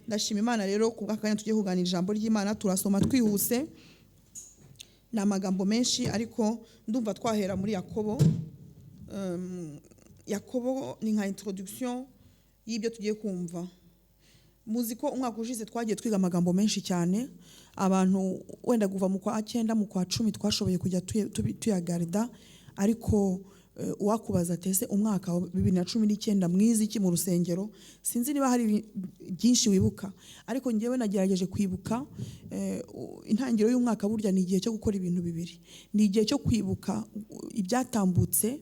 ndashima Imana rero kubw'akanya tugiye kuganira ijambo ry'Imana. Turasoma twihuse, ni amagambo menshi ariko ndumva twahera muri Yakobo. Yakobo ni nka introduction y'ibyo tugiye kumva. Muzi ko umwaka ushize twagiye twiga amagambo menshi cyane, abantu wenda kuva mu kwa 9 mu kwa 10 twashoboye kujya tuyagarida, ariko uwakubaza tese umwaka wa 2019 mwizi iki mu rusengero, sinzi niba hari byinshi wibuka, ariko ngewe nagerageje kwibuka. Intangiriro y'umwaka burya ni igihe cyo gukora ibintu bibiri, ni igihe cyo kwibuka ibyatambutse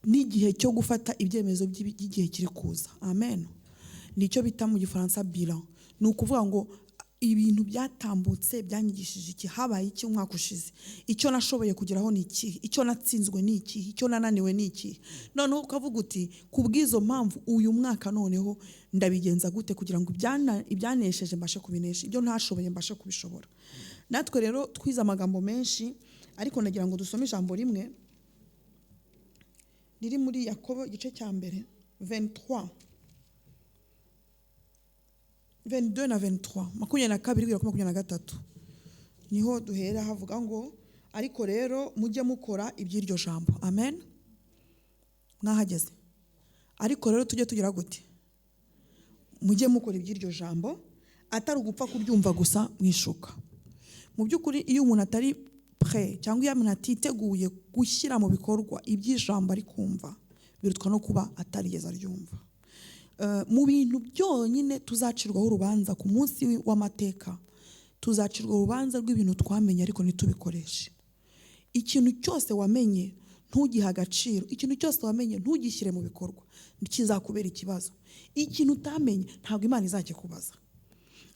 n'igihe cyo gufata ibyemezo by'igihe kiri kuza. Amen. Nicyo bita mu Gifaransa bilan. Ni ukuvuga ngo ibintu byatambutse byanyigishije iki, habaye iki umwaka ushize, icyo nashoboye kugeraho ni iki, icyo natsinzwe ni iki, icyo nananiwe ni iki. Noneho ukavuga uti kubw'izo mpamvu uyu mwaka noneho ndabigenza gute kugira ngo ibyanesheje mbashe kubinesha, ibyo ntashoboye mbashe kubishobora. Natwe rero twiza amagambo menshi, ariko nagira ngo dusome ijambo rimwe riri muri Yakobo igice cya mbere 23 22 na 23, 22-23, niho duhera havuga ngo ariko rero mujye mukora iby'iryo jambo. Amen. Mwahageze? Ariko rero tujye tugira gute? Mujye mukora iby'iryo jambo, atari ugupfa kuryumva gusa mwishuka. Mu by'ukuri iyo umuntu atari prêt cyangwa iyo umuntu atiteguye gushyira mu bikorwa iby'ijambo ari kumva, birutwa no kuba atarigeze aryumva. Mu bintu byonyine tuzacirwaho urubanza ku munsi w'amateka, tuzacirwa urubanza rw'ibintu twamenye ariko ntitubikoreshe. Ikintu cyose wamenye ntugiha agaciro, ikintu cyose wamenye ntugishyire mu bikorwa, kizakubera ikibazo. Ikintu utamenye ntabwo Imana izakikubaza.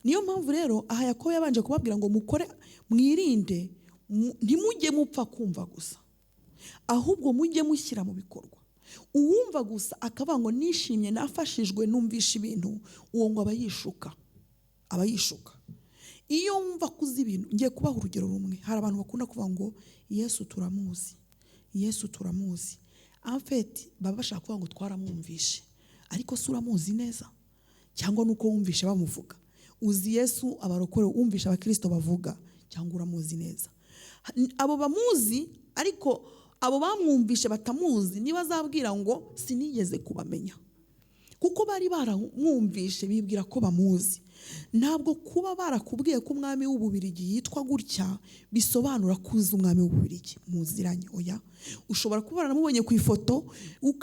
Niyo mpamvu rero aha Yakobo yabanje kubabwira ngo mukore, mwirinde, ntimujye mupfa kumva gusa, ahubwo mujye mushyira mu bikorwa. Uwumva gusa akavuga ngo nishimye nafashijwe numvisha ibintu, uwo ngo aba yishuka. Iyo wumva kuzi ibintu, ngiye kubaha urugero rumwe. Hari abantu bakunda kuvuga ngo Yesu turamuzi, Yesu turamuzi. En fait baba bashaka kuvuga ngo twaramwumvishe, ariko si uramuzi neza, cyangwa nuko wumvishe bamuvuga. Uzi Yesu abarokore wumvisha abakristo bavuga, cyangwa uramuzi neza? Abo bamuzi, ariko abo bamwumvishe batamuzi nibazabwira ngo sinigeze kubamenya, kuko bari baramwumvishe bibwira ko bamuzi. Ntabwo kuba barakubwiye ko umwami w'Ububirigi yitwa gutya bisobanura kuza umwami w'Ububirigi muziranye. Oya, ushobora kuba waramubonye ku ifoto,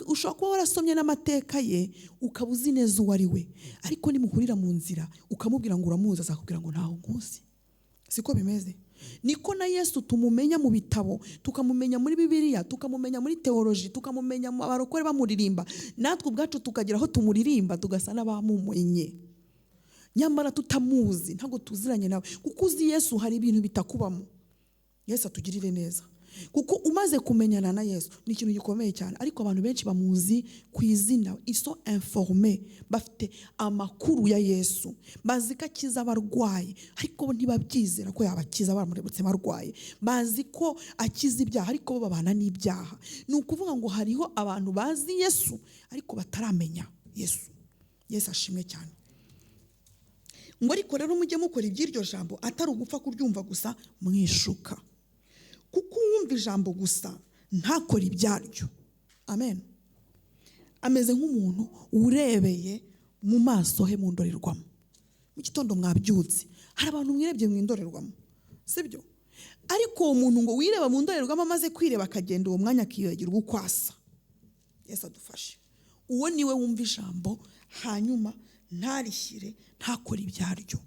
ushobora kuba warasomye n'amateka ye ukaba uzi neza uwo ari we, ariko nimuhurira mu nzira ukamubwira ngo uramuzi, azakubwira ngo ntaho nkuzi. Siko bimeze? Niko na Yesu tumumenya mu bitabo, tukamumenya muri Bibiliya, tukamumenya muri teoloji, tukamumenya mu abarokore bamuririmba, natwe ubwacu tukagira aho tumuririmba tugasa n'abamumenye, nyamara tutamuzi, ntabwo tuziranye nawe. Kuko uzi Yesu hari ibintu bitakubamo. Yesu atugirire neza, kuko umaze kumenyana na Yesu ni ikintu gikomeye cyane. Ariko abantu benshi bamuzi ku izina, iso informé, bafite amakuru ya Yesu, bazi ko akiza abarwayi, ariko bo ntibabyizera ko yabakiza baramuretse barwaye. Bazi ko akiza ibyaha, ariko bo babana n'ibyaha. Ni ukuvuga ngo hariho abantu bazi Yesu ariko bataramenya Yesu. Yesu ashimwe cyane. Ngo ariko rero mujye mukora iby'iryo jambo, atari ugupfa kuryumva gusa mwishuka. Kuko wumva ijambo gusa ntakora ibyaryo. Amen. Ameze nk'umuntu urebeye mu maso he mu ndorerwamo. Mu gitondo mwabyutse, hari abantu mwirebye mu ndorerwamo, sibyo? Ariko uwo muntu ngo wireba mu ndorerwamo amaze kwireba akagenda uwo mwanya akiyagirwa uko asa. Yesu adufashe. Uwo niwe wumva ijambo hanyuma ntarishyire, ntakora ibyaryo.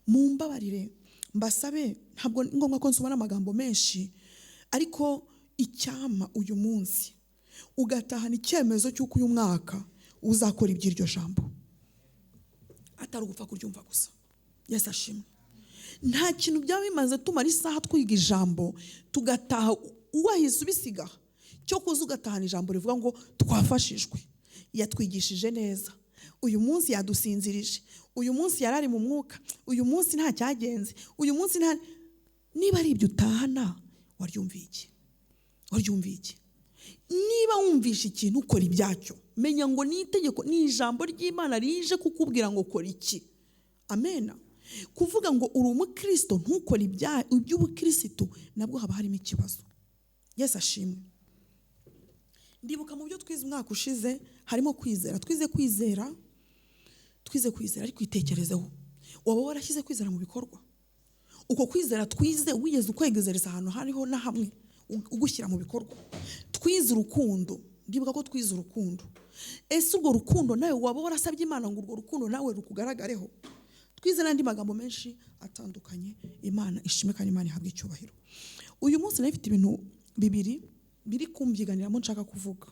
Mumbabarire mbasabe, ntabwo ngombwa ko nsubana amagambo menshi, ariko icyama uyu munsi ugatahana icyemezo cy'uko uyu mwaka uzakora iby'iryo jambo, atari ugupfa kuryumva gusa. Yesu ashimwe. Nta kintu byaba bimaze tumara isaha twiga ijambo tugataha uwahise ubisiga, cyo kuza ugatahana ijambo rivuga ngo twafashijwe, yatwigishije neza, uyu munsi yadusinzirije, uyu munsi yarari mu mwuka, uyu munsi nta cyagenze, uyu munsi nta. Niba ari ibyo utahana, waryumviye iki? Waryumviye iki? Niba wumvisha ikintu ukora ibyacyo, menya ngo ni itegeko, ni ijambo ry'Imana rije kukubwira ngo kora iki. Amena. Kuvuga ngo uri umukristo ntukore iby'ubukristo nabwo haba harimo ikibazo. Yesu ashimwe. Ndibuka mu byo twize umwaka ushize harimo kwizera. Twize kwizera ariko itekerezeho. Waba warashyize kwizera mu bikorwa? Uko kwizera twize wigeze ukwegezereza ahantu hariho na hamwe ugushyira mu bikorwa? Twize urukundo. Ndibuka ko twize urukundo. Ese urwo rukundo nawe waba warasabye Imana ngo urwo rukundo nawe rukugaragareho? Twize n'andi magambo menshi atandukanye. Imana ishimwe kandi Imana ihabwe icyubahiro. Uyu munsi nafite ibintu bibiri biri kumbyiganiramo nshaka kuvuga.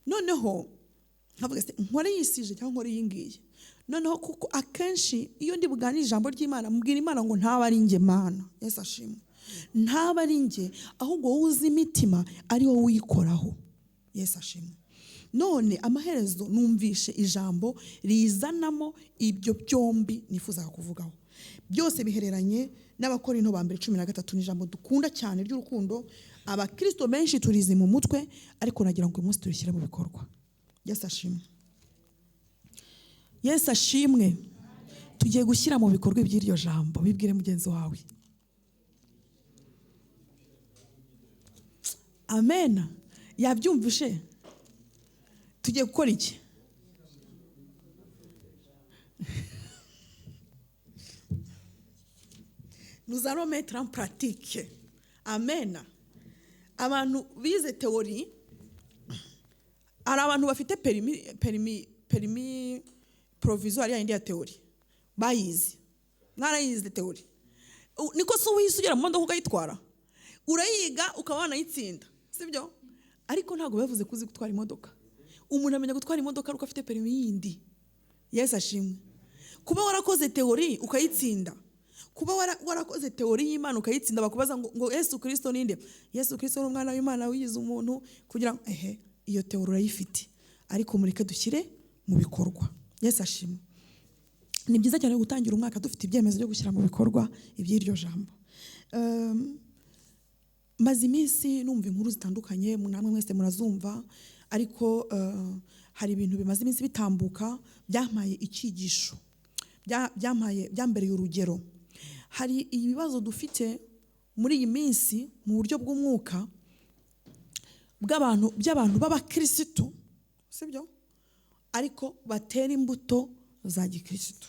Noneho nkavuga se nkore yisije cyangwa nkore yingiye. Noneho kuko akenshi iyo ndi buganira ijambo ry'Imana mbwira Imana ngo ntaba ari nge Mana. Yesu ashimwe. Ntaba ari nge, ahubwo wowe uzi imitima ari wowe uyikoraho. Yesu ashimwe. None amaherezo numvishe ijambo rizanamo ibyo byombi nifuzaga kuvugaho. Byose bihereranye n'Abakorinto ba mbere 13 n'ijambo dukunda cyane ry'urukundo. Abakristo benshi turizi mu mutwe ariko nagira ngo uyu munsi turishyire mu bikorwa. Yesu ashimwe. Yesu ashimwe. Tugiye gushyira mu bikorwa iby'iryo jambo. Bibwire mugenzi wawe. Amen. Yabyumvishe? Tugiye gukora iki? Nous allons mettre en pratique. Amen. Abantu bize théorie, ari abantu bafite permis provisoire ya indi ya théorie. Bayizi. Mwarayize théorie. Niko so wisugera mu modoka ukayitwara. Urayiga ukabana yitsinda. Sibyo? Ariko ntago bavuze kuzi gutwara imodoka. Umuntu amenya gutwara imodoka ruko afite permis yindi. Yesu ashimwe. Kuba warakoze théorie ukayitsinda. Kuba warakoze théorie y'Imana ukayitsinda bakubaza ngo Yesu Kristo ninde? Yesu Kristo ni umwana w'Imana wiyize umuntu kugira iyo théorie urayifite. Ariko mureke dushyire mu bikorwa. Yesu ashimwe. Ni byiza cyane gutangira umwaka dufite ibyemezo byo gushyira mu bikorwa iby'iryo jambo. Maze iminsi numva inkuru zitandukanye, namwe mwese murazumva, ariko hari ibintu bimaze iminsi bitambuka byampaye icyigisho, byambereye urugero. Hari ibibazo dufite muri iyi minsi mu buryo bw'umwuka by'abantu b'abakristo, sibyo? Ariko batera imbuto za gikristo.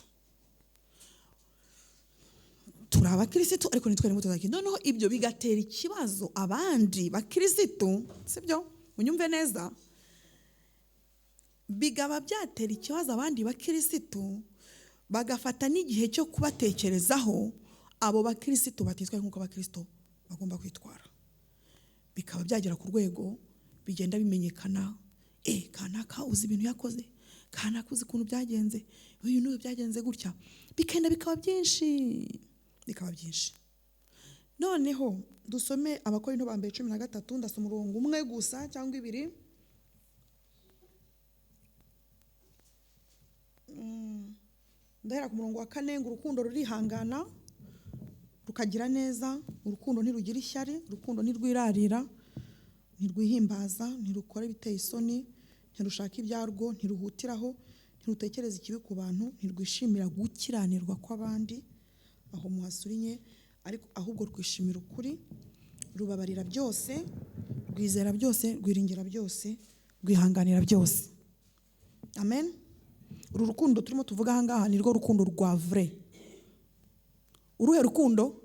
Turi abakristo ariko nitwere imbuto za gikristo. Noneho ibyo bigatera ikibazo abandi bakristo, sibyo? Munyumve neza. Bigaba byatera ikibazo abandi bakristo, bagafata n'igihe cyo kubatekerezaho abo bakristo batitwaye nk'uko abakristo bagomba kwitwara. Bikaba byagera ku rwego bigenda bimenyekana, kanaka uzi ibintu yakoze, kanaka uzi ukuntu byagenze, uyu n'uyu byagenze gutya. Bikenda bikaba byinshi. Noneho dusome Abakorinto ba mbere 13, ndasoma umurongo umwe gusa cyangwa ibiri. Ndahera ku murongo wa 4 ngo urukundo rurihangana rukagira neza, urukundo ntirugira ishyari, urukundo ntirwirarira, ntirwihimbaza, ntirukora biteye isoni, ntirushaka ibyarwo, ntiruhutiraho, ntirutekereza ikibi ku bantu, ntirwishimira gukiranirwa kw'abandi aho muhasurinye, ariko ahubwo rwishimira ukuri, rubabarira byose, rwizera byose, rwiringira byose, rwihanganira byose. Amen. Uru rukundo turimo tuvuga aha ngaha ni rwo rukundo rwa vrai. Uruhe rukundo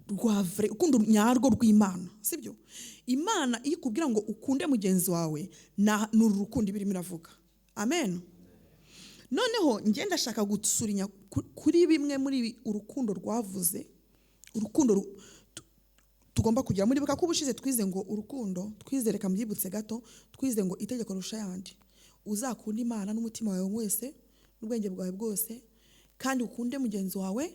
rwa vrai, rukundo nyarwo rw'Imana, sibyo? Imana iyo ikubwira ngo ukunde mugenzi wawe ni uru rukundo ibirimo iravuga. Amen. Noneho ngenda shaka gusurinya kuri bimwe muri urukundo rwavuze, urukundo tugomba kugira. Muri baka kubushize twize ngo urukundo, twizereka mbyibutse gato, twize ngo itegeko rusha yandi. Uzakunda Imana n'umutima wawe wese n'ubwenge bwawe bwose, kandi ukunde mugenzi wawe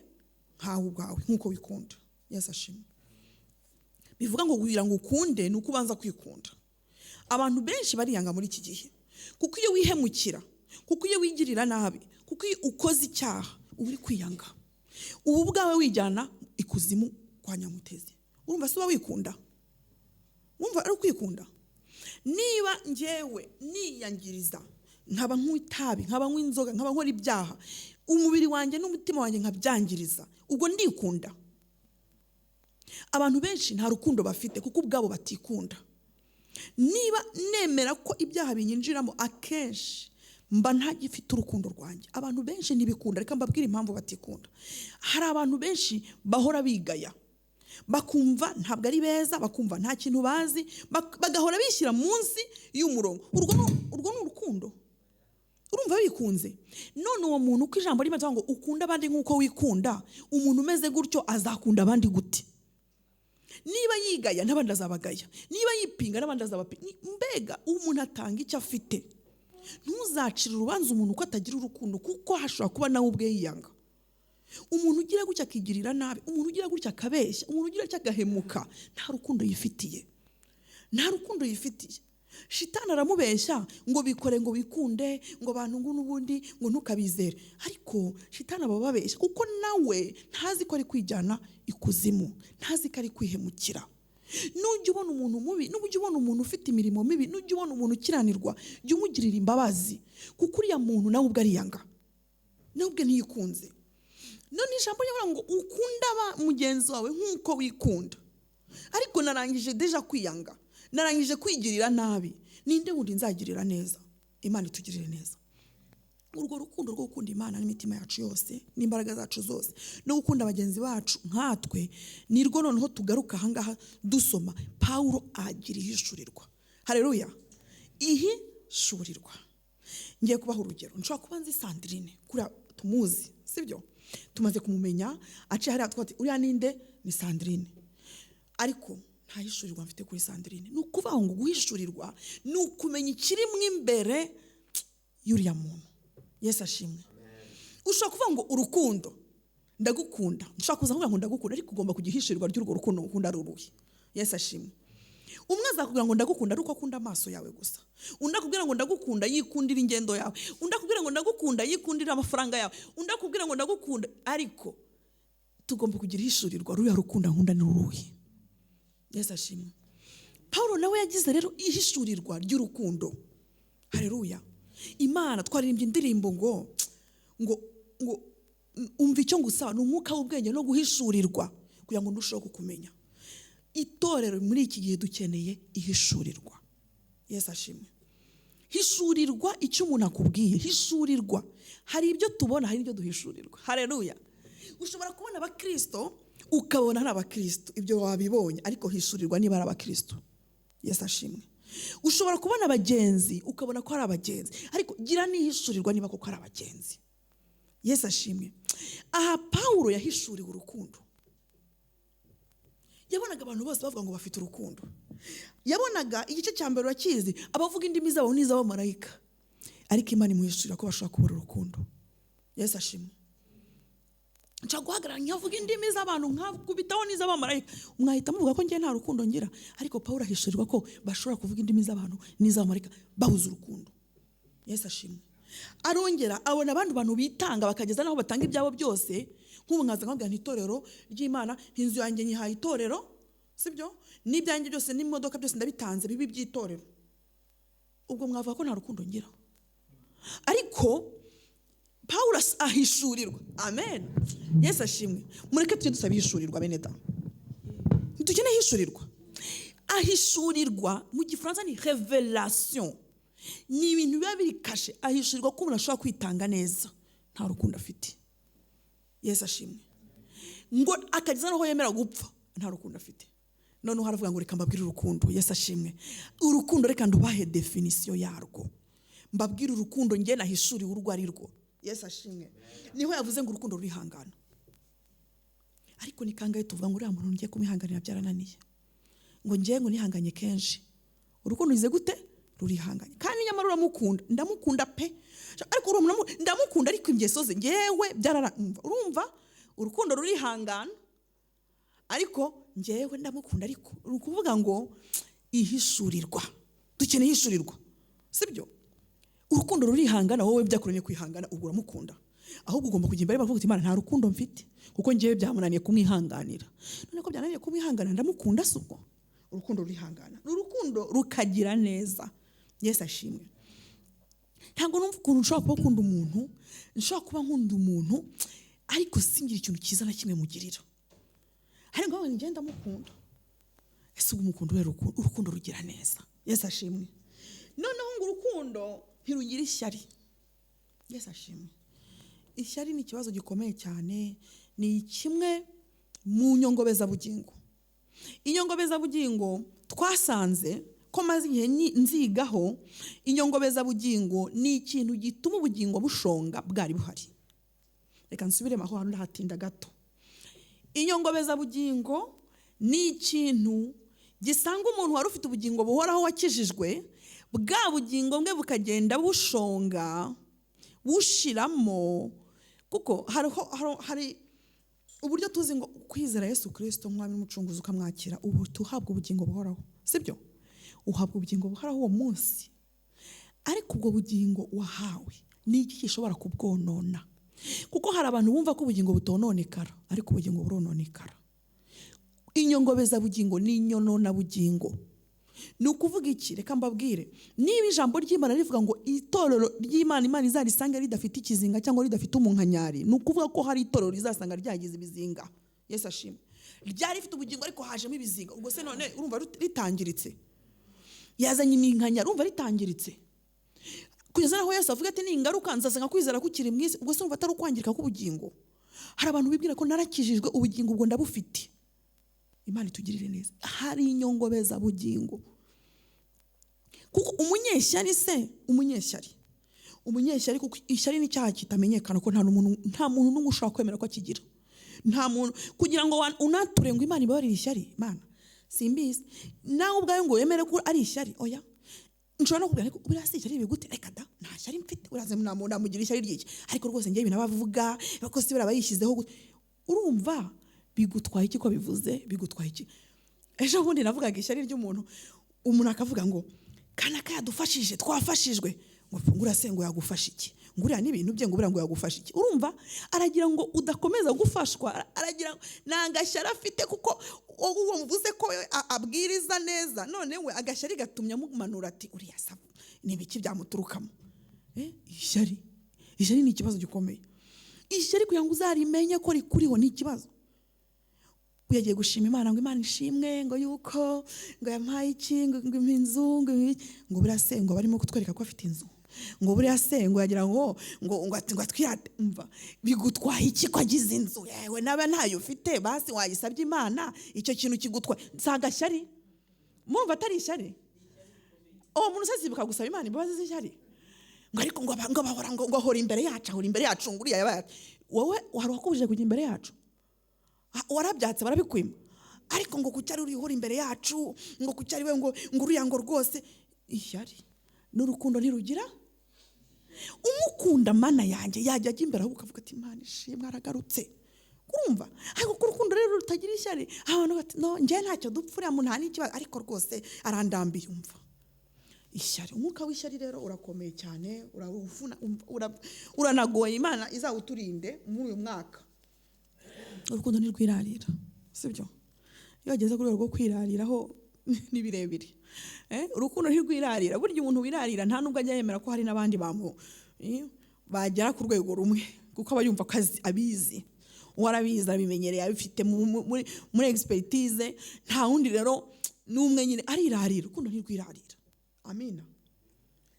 nkawe ubwawe nkuko wikunda. Yesu ashimwe. Bivuga ngo kugira ngo ukunde ni uko ubanza kwikunda. Abantu benshi bariyanga muri iki gihe, kuko iyo wihemukira, kuko iyo wigirira nabi, kuko iyo ukoze icyaha uri kwiyanga, ubu bwawe wijyana ikuzimu kwa nyamutezi. Urumva se uba wikunda? Wumva ari kwikunda? Niba njyewe niyangiriza, nkaba nk'itabi, nkaba nk'inzoga, nkaba nkora ibyaha, umubiri wanjye n'umutima wanjye nkabyangiriza, ubwo ndikunda? Abantu benshi nta rukundo bafite kuko ubwabo batikunda. Niba nemera ko ibyaha binyinjiramo, akenshi mba ntagifite urukundo rwanjye. Abantu benshi ntibikunda, reka mbabwire impamvu batikunda. Hari abantu benshi bahora bigaya, bakumva ntabwo ari beza, bakumva nta kintu bazi, bagahora bishyira munsi y'umurongo. Urwo ni urukundo? Urumva bikunze? None uwo muntu uko ijambo rimaze ngo ukunda abandi nk'uko wikunda, umuntu umeze gutyo azakunda abandi gute? Niba yigaya n'abandi azabagaya, niba yipinga n'abandi azabapinga. Mbega umuntu atanga icyo afite. Ntuzacire urubanza umuntu ko atagira urukundo, kuko hashobora kuba nawe ubwe yiyanga. Umuntu ugira gutya akigirira nabi, umuntu ugira gutya akabeshya, umuntu ugira gutya agahemuka, nta rukundo yifitiye. Nta rukundo yifitiye. Shitani aramubeshya ngo bikore, ngo bikunde, ngo abantu ngo n'ubundi ngo ntukabizere. Ariko shitani aba babeshya kuko nawe ntazi ko ari kwijyana ikuzimu, ntazi ko ari kwihemukira. Nujya ubona umuntu mubi, nujya ubona umuntu ufite imirimo mibi, nujya ubona umuntu ukiranirwa, jya umugirira imbabazi, kuko uriya muntu nawe ubwe ariyanga, nawe ubwe ntiyikunze. None ijambo rivuga ngo ukunda mugenzi wawe nk'uko wikunda. Ariko narangije deja kwiyanga, narangije kwigirira nabi, ninde wundi nzagirira neza? Imana itugirire neza. Urwo rukundo rwo gukunda Imana n'imitima yacu yose n'imbaraga zacu zose no gukunda bagenzi bacu nkatwe, nirwo noneho tugaruka ahangaha dusoma Pawulo agira ihishurirwa. Haleluya! Ihishurirwa. Ngiye kubaha urugero. Nshobora kuba nzi Sandrine, kuri tumuzi, sibyo? Tumaze kumumenya, aciye hariya twati uriya ninde? Ni Sandrine. Ariko nta hishurirwa mfite kuri Sandrine. Ni ukuvuga ngo guhishurirwa ni ukumenya ikiri mu imbere y'uriya muntu. Yesu ashimwe. Ushobora kuvuga ngo urukundo, ndagukunda. Nshobora kuza kuvuga ngo ndagukunda, ariko ugomba kugihishurirwa ry'urwo rukundo ukunda ruruhe. Yesu ashimwe. Umwe azakubwira ngo ndagukunda ari uko akunda amaso yawe gusa. Undi akubwira ngo ndagukunda yikundira ingendo yawe. Undi akubwira ngo ndagukunda yikundira amafaranga yawe. Undi akubwira ngo ndagukunda, ariko tugomba kugira ihishurirwa ruriya rukundo nkunda ni ruruhe. Yesu ashimwe. Pawulo nawe yagize rero ihishurirwa ry'urukundo. Haleluya. Imana twaririmbye indirimbo ngo umva icyo ngusaba, ni umwuka w'ubwenge no guhishurirwa kugira ngo ndusheho kukumenya. Itorero muri iki gihe dukeneye ihishurirwa. Yesu ashimwe. Hishurirwa icyo umuntu akubwiye, hishurirwa. Hari ibyo tubona, hari ibyo duhishurirwa. Haleluya. Ushobora kubona abakristo ukabona ari abakristo, ibyo wabibonye, ariko hishurirwa niba ari abakristo. Yesu ashimwe. Ushobora kubona abagenzi ukabona ko ari abagenzi, ariko gira nihishurirwa niba koko ari abagenzi. Yesu ashimwe. Aha Pawulo yahishuriwe urukundo. Yabonaga abantu bose bavuga ngo bafite urukundo. Yabonaga igice cya mbere urakizi, abavuga indimi zabo n'iz'abamarayika, ariko Imana imuhishurira ko bashobora kubura urukundo. Yesu ashimwe. Nca guhagarara nkavuga indimi z'abantu nkakubitaho n'iz'abamarayika, mwahita muvuga ko ngiye nta rukundo ngira. Ariko Pawulo ahishurirwa ko bashobora kuvuga indimi z'abantu n'iz'abamarayika bahuza urukundo. Yesu ashimwe. Arongera abona abandi bantu bitanga bakageza naho batanga ibyabo byose, nk'ubu nkaza nkabwira n'itorero ry'Imana, inzu yanjye nyihaye itorero, sibyo? N'ibyanjye byose n'imodoka byose ndabitanze bibi by'itorero. Ubwo mwavuga ko nta rukundo ngira. Ariko Pawulo ahishurirwa. Amen. Yesu ashimwe. Mureke tujye dusaba ihishurirwa bene da. Dukeneye ihishurirwa. Ahishurirwa mu gifaransa ni révélation. Ni ibintu biba biri kashe. Ahishurirwa ko umuntu ashobora kwitanga neza, nta rukundo afite. Yesu ashimwe. Ngo akageza naho yemera gupfa, nta rukundo afite. None haravuga ngo reka mbabwire urukundo. Yesu ashimwe. Urukundo reka ndubahe definition yarwo. Mbabwire urukundo ngiye nahishuriwe urwo ari rwo. Yesu ashimwe. Niho yavuze ngo urukundo rurihangana. Ariko ni kangahe tuvuga ngo uriya muntu ngiye kumwihanganira byarananiye. Ngo ngiye ngo nihanganye kenshi. Urukundo ruze gute? Rurihanganye. Kandi nyamara uramukunda, ndamukunda pe. Ariko ndamukunda ariko ingeso ze ngewe byararanumva. Urumva? Urukundo rurihangana. Ariko ngewe ndamukunda, ariko ukuvuga ngo ihishurirwa. Dukeneye ihishurirwa. Sibyo? Urukundo rurihangana, wowe byakuranye kwihangana ubwo uramukunda. Ahubwo ugomba kujya imbere bavuga uti Imana nta rukundo mfite, kuko ngiye byamunaniye kumwihanganira. None ko byananiye kumwihanganira ndamukunda subwo. Urukundo rurihangana. Urukundo rukagira neza. Yesu ashimwe. ntabwo numva ukuntu nshobora kuba nkunda umuntu, nshobora kuba nkunda umuntu ariko singira ikintu cyiza na kimwe mugirira. Hari ngo ngenda mukunda, ese umukunda ubera urukundo rugira neza. Yesu ashimwe. Noneho ngo urukundo ntirugira ishyari. Yesu ashimwe. Ishyari ni ikibazo gikomeye cyane, ni kimwe mu nyongobezabugingo. Inyongobezabugingo twasanze ko maze igihe nzigaho, inyongobezabugingo ni ikintu gituma ubugingo bushonga bwari buhari. Reka nsubiremo aho hano hatinda gato. Inyongobezabugingo ni ikintu gisanga umuntu wari ufite ubugingo buhoraho wakijijwe, bwa bugingo bwe bukagenda bushonga bushiramo, kuko hari uburyo tuzi ngo kwizera Yesu Kristo nk'umwami n'umucunguzi ukamwakira ubu tuhabwa ubugingo buhoraho, sibyo? Uhabwa ubugingo buhoraho uwo munsi, ariko ubwo bugingo wahawe ni iki gishobora kubwonona? Kuko hari abantu bumva ko ubugingo butononekara, ariko ubugingo burononekara. Inyongobezabugingo ni inyonona bugingo. Ni ukuvuga iki? Reka mbabwire, niba ijambo ry'Imana rivuga ngo itorero ry'Imana Imana izarisange ridafite ikizinga cyangwa ridafite umunkanyari, ni ukuvuga ko hari itorero rizasanga ryagize ibizinga. Yesu ashimwe. Ryari rifite ubugingo ariko hajemo ibizinga, ubwo se none urumva ritangiritse? Yazanye iminkanyari, urumva ritangiritse? Kugeza aho Yesu avuga ati ni ingaruka nzasanga kwizera kukiri mwisi, ubwo se urumva atari ukwangirika k'ubugingo. Hari abantu bibwira ko narakijijwe ubugingo ubwo ndabufite. Imana itugirire neza. Hari inyongobezabugingo. Kuko umunyeshyari kuko ishyari ni icyaha kitamenyekana, ko nta muntu n'umwe ushobora kwemera ko akigira. Nta muntu kugira ngo unature ngo Imana ibabarire ishyari. Imana simbizi nawe ubwayo ngo wemere ko ari ishyari. Oya, nshobora no kubwira ko buriya si ishyari bigute, reka da nta shyari mfite, uraze namugira ishyari ry'iki, ariko rwose ngiye binabavuga bako si barabayishyizeho. Urumva bigutwaye iki ko bivuze? Bigutwaye iki? Ejo bundi navugaga ishyari ry'umuntu, umuntu akavuga ngo kanaka yadufashije, twafashijwe, ngo fungura se ngo yagufasha iki, nguriya n'ibintu bye ngo bira ngo yagufasha iki. Urumva aragira ngo udakomeza gufashwa, aragira nangashyari afite kuko uwo mvuze ko abwiriza neza, none we agashyari gatumye amumanura ati uriya saba n'ibiki byamuturukamo. Ishyari ni ikibazo gikomeye. Ishyari kugira ngo uzarimenye ko rikuriho ni ikibazo. Uyagiye gushima Imana ngo Imana ishimwe ngo yuko ngo yampaye iki, ngo inzu ngo buriya se ngo barimo kutwereka ko afite inzu, ngo buriya se ngo yagira ngo atwirate. Umva bigutwaye iki ko agize inzu? Yewe nabe ntayo ufite, basi wayisabye Imana, icyo kintu kigutwaye. Sagashyari mumva atari ishyari. Umuntu usazibuka gusaba Imana imbabazi z'ishyari, ngo ariko ngo bahora ngo ahora imbere yacu nguriya yabaye. Wowe wari wakubuje kujya imbere yacu, warabyatse barabikwima, ariko ngo kucyari uri hora imbere yacu, ngo kucyari we ngo uriya ngo rwose. Ishyari n'urukundo ntirugira. Umukunda Mana yanjye yajya ajya imbere aho ukavuga ati Imana ishimwe aragarutse. Urumva? Ariko ku rukundo rero rutagira ishyari, abantu bati no njye ntacyo dupfura mu nta n'ikibazo, ariko rwose arandambiye. Umva ishyari, umwuka w'ishyari rero urakomeye cyane, uranagoye. Imana izawuturinde muri uyu mwaka. Urukundo ntirwirarira, sibyo? Iyo ageze ku rwego rwo kwirariraho ni birebire. Urukundo ntirwirarira. Burya umuntu wirarira nta nubwo ajya yemera ko hari n'abandi bantu bagera ku rwego rumwe, kuko aba yumva ko abizi. Warabizi, abimenyereye, abifite muri expertise. Nta wundi rero n'umwe nyine arirarira. Urukundo ntirwirarira. Amina.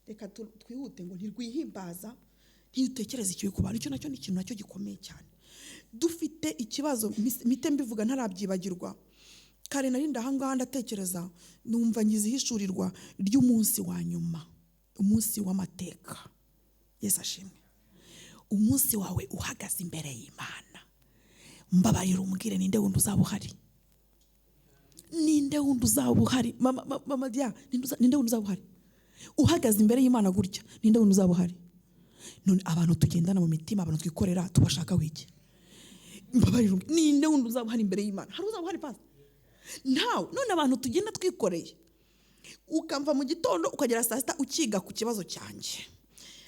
Reka twihute ngo ntirwihimbaza, ntiutekereze ikibi ku bantu. Icyo nacyo ni ikintu nacyo gikomeye cyane. Dufite ikibazo mite mbivuga ntarabyibagirwa. Kare nari ndahangaha ndatekereza, numva ngize ihishurirwa ry'umunsi wa nyuma, umunsi w'amateka. Yesu ashimwe. Umunsi wawe uhagaze imbere y'Imana, mbabarira umbwire ninde wundi uzaba uhari? Ninde wundi uzaba uhari? Mama dia, ninde wundi uzaba uhari? Uhagaze imbere y'Imana gutya, ninde wundi uzaba uhari? None abantu tugendana mu mitima, abantu twikorera, tubashaka wiki. Mbabarira ninde wundi uzaba uhari imbere y'Imana? Hari uzaba uhari pasi? Ntawe. None abantu tugenda twikoreye, ukamva mu gitondo ukagera saa sita ukiga ku kibazo cyanjye,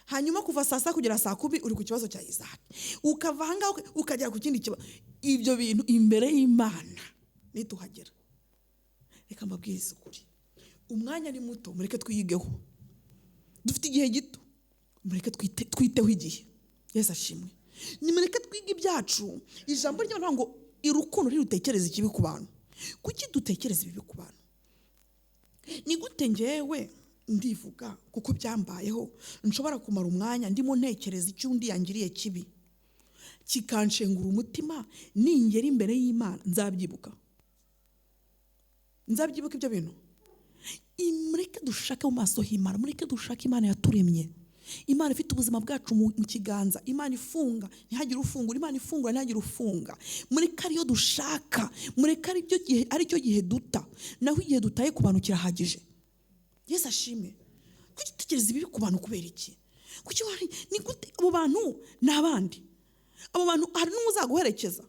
hanyuma kuva saa sita kugera saa 10 uri ku kibazo cya Isaac, ukava hanga ukagera ku kindi kibazo. Ibyo bintu imbere y'Imana nituhagera, reka mbabwize ukuri, umwanya ni muto, mureke twiyigeho. Dufite igihe gito, mureke twiteho igihe. Yesu ashimwe. Nimureke twige ibyacu. Ijambo ry'Imana ngo urukundo ntirutekereza ikibi ku bantu. Kuki dutekereza ibibi ku bantu? Ni gute njyewe ndivuga kuko byambayeho nshobora kumara umwanya ndimo ntekereza icyo undi yangiriye kibi kikanshengura umutima, ningera imbere y'Imana nzabyibuka ibyo bintu. Mureke dushake mu maso h'Imana, mureke dushake Imana yaturemye, Imana ifite ubuzima bwacu mu kiganza, Imana ifunga ntihagire ufungura, Imana ifungura ntihagire ufunga. Mureke ariyo dushaka, mureke aricyo gihe duta, naho igihe dutaye ku bantu kirahagije. Yesu ashimwe. Kuki dutekereza ibibi ku bantu kubera iki? Ni gute abo bantu n'abandi? Abo bantu hari n'uzaguherekeza,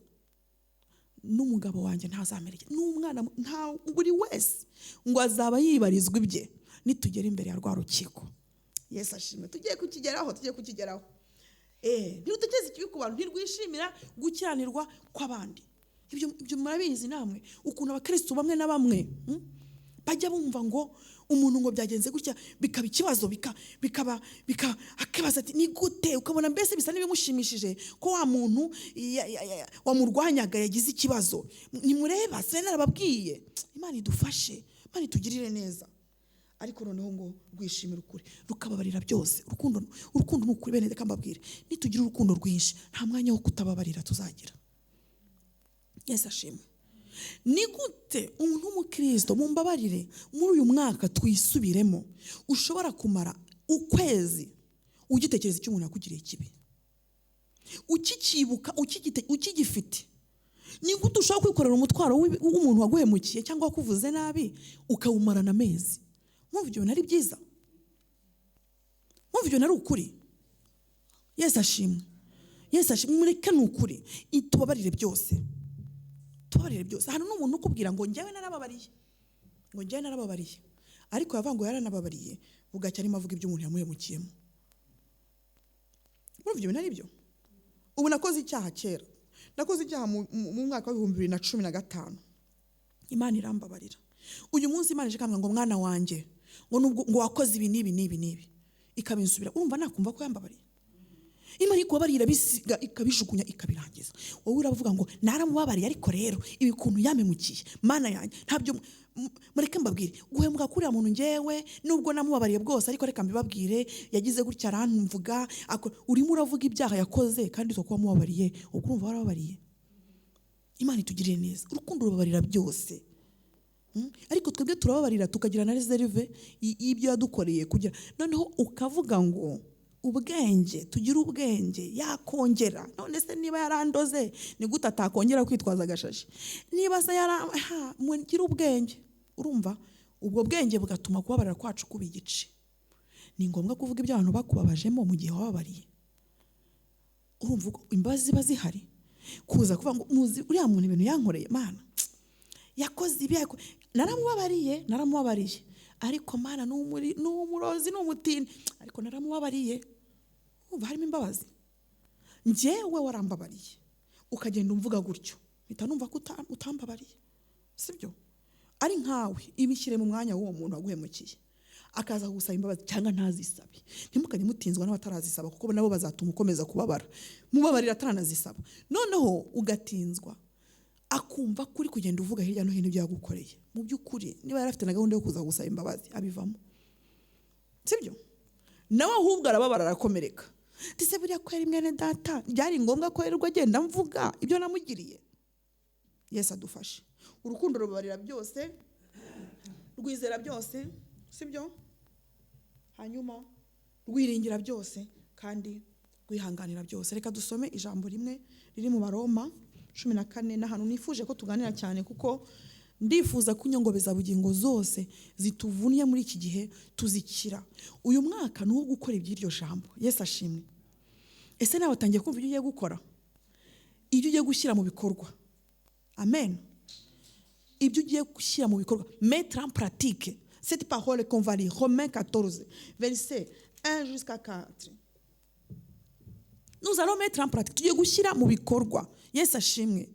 n'umugabo wanjye ntazamerekeza, n'umwana nta buri wese ngo azaba yibarizwa ibye nitugera imbere ya rwa rukiko. Yesu ashimwe. Tugiye kukigeraho. Ntirutekereze ikibi ku bantu, ntirwishimira gukiranirwa kw'abandi. Ibyo murabizi namwe ukuntu abakristo bamwe na bamwe bajya bumva ngo umuntu ngo byagenze gutya bikaba ikibazo, bikaba akibaza ati ni gute, ukabona mbese bisa n'ibimushimishije ko wa muntu wamurwanyaga yagize ikibazo. Nimureba se narababwiye, Imana idufashe, Imana itugirire neza. Ariko noneho ngo rwishimira ukuri rukababarira byose. Urukundo n'ukuri bene reka mbabwire, nitugira urukundo rwinshi nta mwanya wo kutababarira tuzagira. Yesu ashimwe. Ni gute umuntu w'umukristo, mumbabarire, muri uyu mwaka twisubiremo, ushobora kumara ukwezi ugitekereza icyo umuntu yakugiriye kibi, ukikibuka, ukigifite? Ni gute ushobora kwikorera umutwaro w'umuntu waguhemukiye cyangwa wakuvuze nabi ukawumarana amezi? Mwumva ibyo nari byiza? Mwumva ibyo nari ukuri? Yesu ashimwe. Mureke ni ukuri, tubabarire byose. Hano n'umuntu ukubwira ngo njyewe narababariye, ariko yavuga ngo yaranababariye, bugacya arimo avuga ibyo umuntu yamuhemukiyemo. Mwumva ibyo nari byo? Ubu nakoze icyaha kera, nakoze icyaha mu mwaka wa 2015. Imana irambabarira. Uyu munsi Imana ije kambwira ngo mwana wanjye, ngo wakoze ibi n'ibi, ikabinsubira. Urumva nakumva ko yambabariye? Imana ikubabarira bisiga ikabijugunya ikabirangiza. Wowe uravuga ngo naramubabariye, ariko rero ibi kuntu yamemukiye, Mana yanjye ntabyo. Mureke mbabwire, guhemuka kuriya muntu njyewe nubwo namubabariye bwose, ariko reka mbibabwire, yagize gutya arantumvuga, urimo uravuga ibyaha yakoze kandi uko wamubabariye, ukumva warababariye. Imana itugirire neza. Urukundo rubabarira byose. Ariko twebwe turababarira tukagira na reserve y'ibyo yadukoreye kugira noneho ukavuga ngo ubwenge, tugira ubwenge yakongera. None se niba yarandoze ni gute atakongera kwitwaza agashashi? Niba se mugira ubwenge, urumva ubwo bwenge bugatuma kubabarira kwacu kuba igice. Ni ngombwa kuvuga ibyo abantu bakubabajemo mu gihe wababariye. Urumva imbabazi ziba zihari, kuza kuvuga ngo muzi uriya muntu ibintu yankoreye, Mana yakoze ibi, naramubabariye, ariko Mana n'umurozi n'umutini, ariko naramubabariye. Umva harimo imbabazi. Njyewe warambabariye ukagenda umvuga gutyo, mpita numva ko utambabariye, sibyo? Ari nkawe ibishyire mu mwanya w'uwo muntu waguhemukiye, akaza gusaba imbabazi cyangwa ntazisabe. Ntimukajye mutinzwa n'abatarazisaba, kuko nabo bazatuma ukomeza kubabara. Mubabarira ataranazisaba, noneho ugatinzwa, akumva kuri kugenda uvuga hirya no hino ibyo yagukoreye. Mu by'ukuri niba yarafite na gahunda yo kuza gusaba imbabazi abivamo, sibyo? Nawe ahubwo arababara, arakomereka. Ndetse buriya ko yari mwene data, byari ngombwa ko yirirwa agenda mvuga ibyo namugiriye. Yesu adufashe. Urukundo rubabarira byose, rwizera byose, sibyo? Hanyuma rwiringira byose kandi rwihanganira byose. Reka dusome ijambo rimwe riri mu Baroma 14, n'ahantu nifuje ko tuganira cyane, kuko ndifuza kunyongobeza bugingo zose zituvunye muri iki gihe tuzikira. Uyu mwaka ni uwo gukora iby'iryo jambo. Yesu ashimwe. Ese nawe watangiye kumva ibyo ugiye gukora, ibyo ugiye gushyira mu bikorwa? Amen. Ibyo ugiye gushyira mu bikorwa, mettre en pratique cette parole qu'on va lire, Romains 14 verset 1 jusqu'à 4. Nous allons mettre en pratique, tugiye gushyira mu bikorwa. Yesu ashimwe.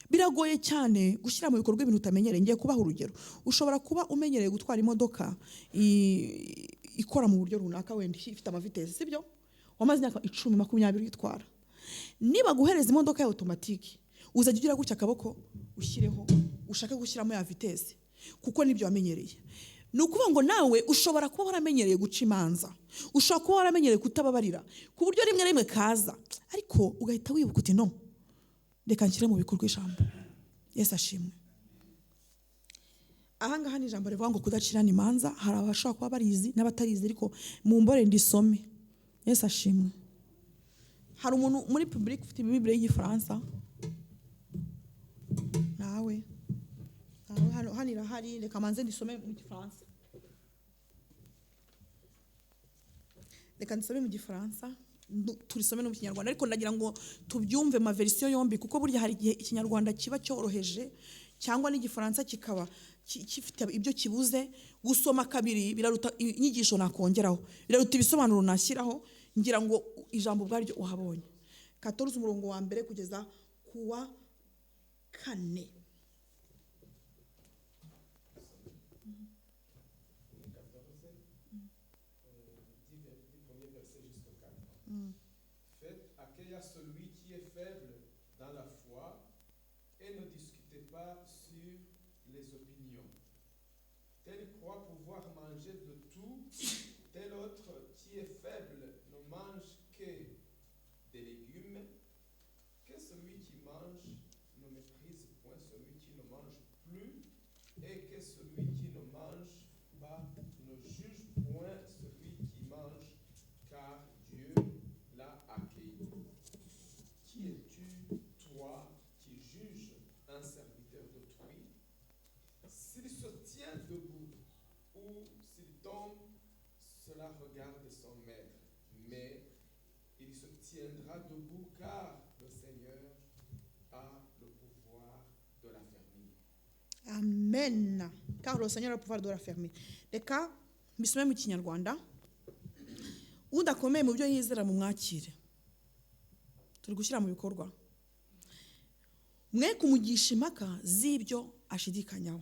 Biragoye cyane gushyira mu bikorwa ibintu utamenyereye. Ngiye kubaha urugero. Ushobora kuba umenyereye gutwara imodoka ikora mu buryo runaka wenda ifite amavitesi sibyo wamaze imyaka 10-20 yitwara niba guhereza imodoka ya automatique uzajya ugira gutya akaboko ushyireho ushaka gushyiramo ya vitesi kuko nibyo wamenyereye nukuvuga ngo nawe ushobora kuba waramenyereye guca imanza ushobora kuba waramenyereye kutababarira ku buryo rimwe kaza ariko ugahita wibuka uti no reka nshyire mu bikorwa ijambo Yesu ashimwe ahangaha ni ijambo rivuga ngo kudacirana imanza hari abashobora kuba barizi n'abatarizi ariko mu mbore ndisome Yesu ashimwe hari umuntu muri public ufite Bible y'Igifaransa nawe hano irahari reka manze ndisome mu Gifaransa reka ndisome mu Gifaransa turisome no mu Kinyarwanda ariko ndagira ngo tubyumve ma version yombi kuko burya hari igihe Ikinyarwanda kiba cyoroheje cyangwa n'Igifaransa kikaba kifite ibyo kibuze gusoma kabiri biraruta inyigisho nakongeraho biraruta ibisobanuro nashyiraho ngira ngo ijambo bwaryo uhabonye 14 umurongo wa mbere kugeza kuwa 4 Faites accueillir celui qui est faible dans la foi et ne discutez pas sur les opinions. Tel croit pouvoir manger de tout, tel autre qui est faible ne mange que des légumes. Que celui qui mange ne méprise point celui qui ne mange plus, et que celui qui ne mange pas ne juge point celui qui mange, car Dieu l'a accueilli. Qui es-tu, toi, qui juges un serviteur d'autrui? S'il se tient debout ou s'il tombe, cela regarde son maître. Mais il se tiendra debout car le Seigneur a le pouvoir de l'affermir. Amen. Car le Seigneur a le pouvoir de l'affermir. Reka mbisome mu Kinyarwanda udakomeye mu byo yizera mu mwakire turi gushyira mu bikorwa mwe kumugisha impaka z'ibyo ashidikanyaho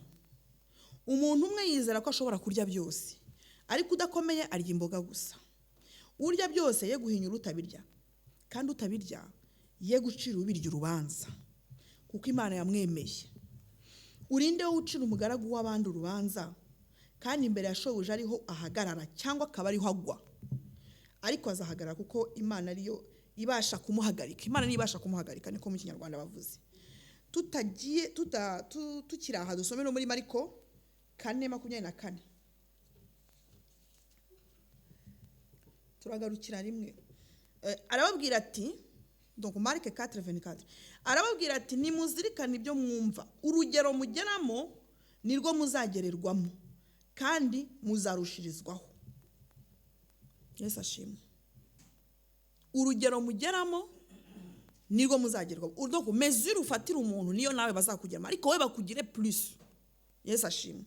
umuntu umwe yizera ko ashobora kurya byose ariko udakomeye arya imboga gusa urya byose ye guhinyura utabirya kandi utabirya ye gucira ubirya urubanza kuko Imana yamwemeye urinde wo ucira umugaragu w'abandi urubanza kandi imbere ya shobuja ariho ahagarara cyangwa akaba ariho agwa ariko azahagarara kuko Imana ariyo ibasha kumuhagarika Imana niyo ibasha kumuhagarika niko mu Kinyarwanda bavuze tutagiye tukiraha dusome no muri Mariko 4:24 turagarukira rimwe arababwira ati donc Mark 4:24 arababwira ati nimuzirikane ibyo mwumva urugero mugeramo nirwo muzagererwamo kandi muzarushirizwaho Yesu ashimwe urugero mugeramo nirwo muzagerwaho urwo mesure ufatira umuntu niyo nawe bazakugeramo ariko we bakugire plus Yesu ashimwe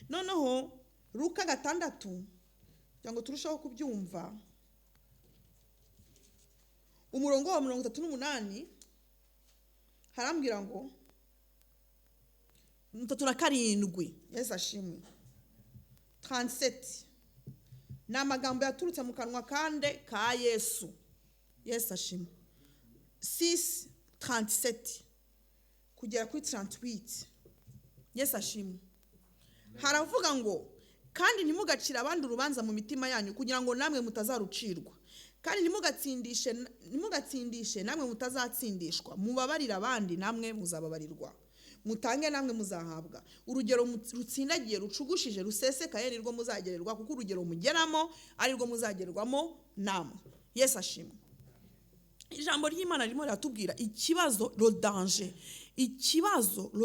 noneho Luka 6 cyangwa turushaho kubyumva umurongo wa 38 harambwira ngo 37 Yesu ashimwe 37 n'amagambo yaturutse mu kanwa kande ka Yesu Yesu ashimwe 6:37 kugera kuri 38 Yesu ashimwe haravuga ngo kandi ntimugacira abandi urubanza mu mitima yanyu kugira ngo namwe mutazarucirwa kandi ntimugatsindishe namwe mutazatsindishwa mubabarira abandi namwe muzababarirwa mutange namwe muzahabwa urugero rutsindagiye rucugushije rusesekaye nirwo muzagererwa kuko urugero mugeramo ari rwo muzagerwamo namwe Yesu ashimwe ijambo ry'Imana ririmo riratubwira ikibazo le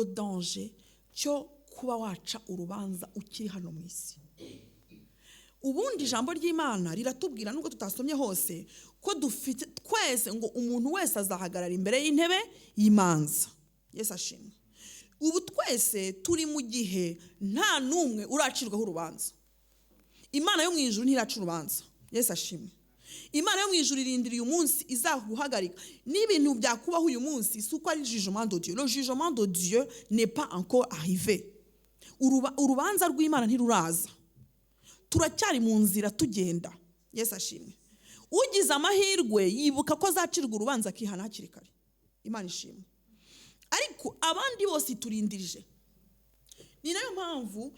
danger cyo kuba waca urubanza ukiri hano mu isi ubundi ijambo ry'Imana riratubwira nubwo tutasomye hose ko dufite twese ngo umuntu wese azahagarara imbere y'intebe y'imanza Yesu ashimwe ubu twese turi mu gihe nta numwe uracirwaho urubanza Imana yo mu ijuru ntiraca urubanza Yesu ashimwe Imana yo mu ijuru irindiriye umunsi izaguhagarika n'ibintu byakubaho uyu munsi si uko ari jugement de Dieu le jugement de Dieu n'est pas encore arrivé urubanza rw'Imana ntiruraza turacyari mu nzira tugenda. Yesu ashimwe. Ugize amahirwe yibuka ko azacirwa urubanza akihana hakiri kare. Imana ishimwe. Ariko abandi bose turindirije. Ni nayo mpamvu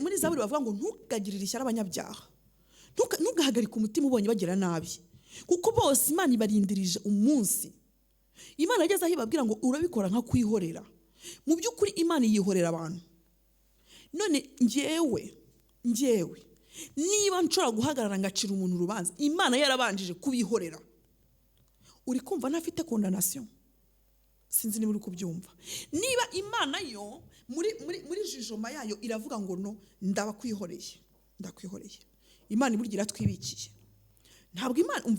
muri Zaburi bavuga ngo ntukagirire ishyari abanyabyaha, ntugahagarike umutima ubonye bagira nabi, kuko bose Imana ibarindirije umunsi. Imana yageze aho ibabwira ngo urabikora nka kwihorera. Mu by'ukuri Imana yihorera abantu. None njyewe niba nshobora guhagarara ngacira umuntu urubanza, Imana yarabanjije kubihorera, uri kumva ntafite condamnation? Sinzi niba uri kubyumva. Niba Imana yo muri jijoma yayo iravuga ngo no, ndakwihoreye. Imana iburgira twibikiye. Ntabwo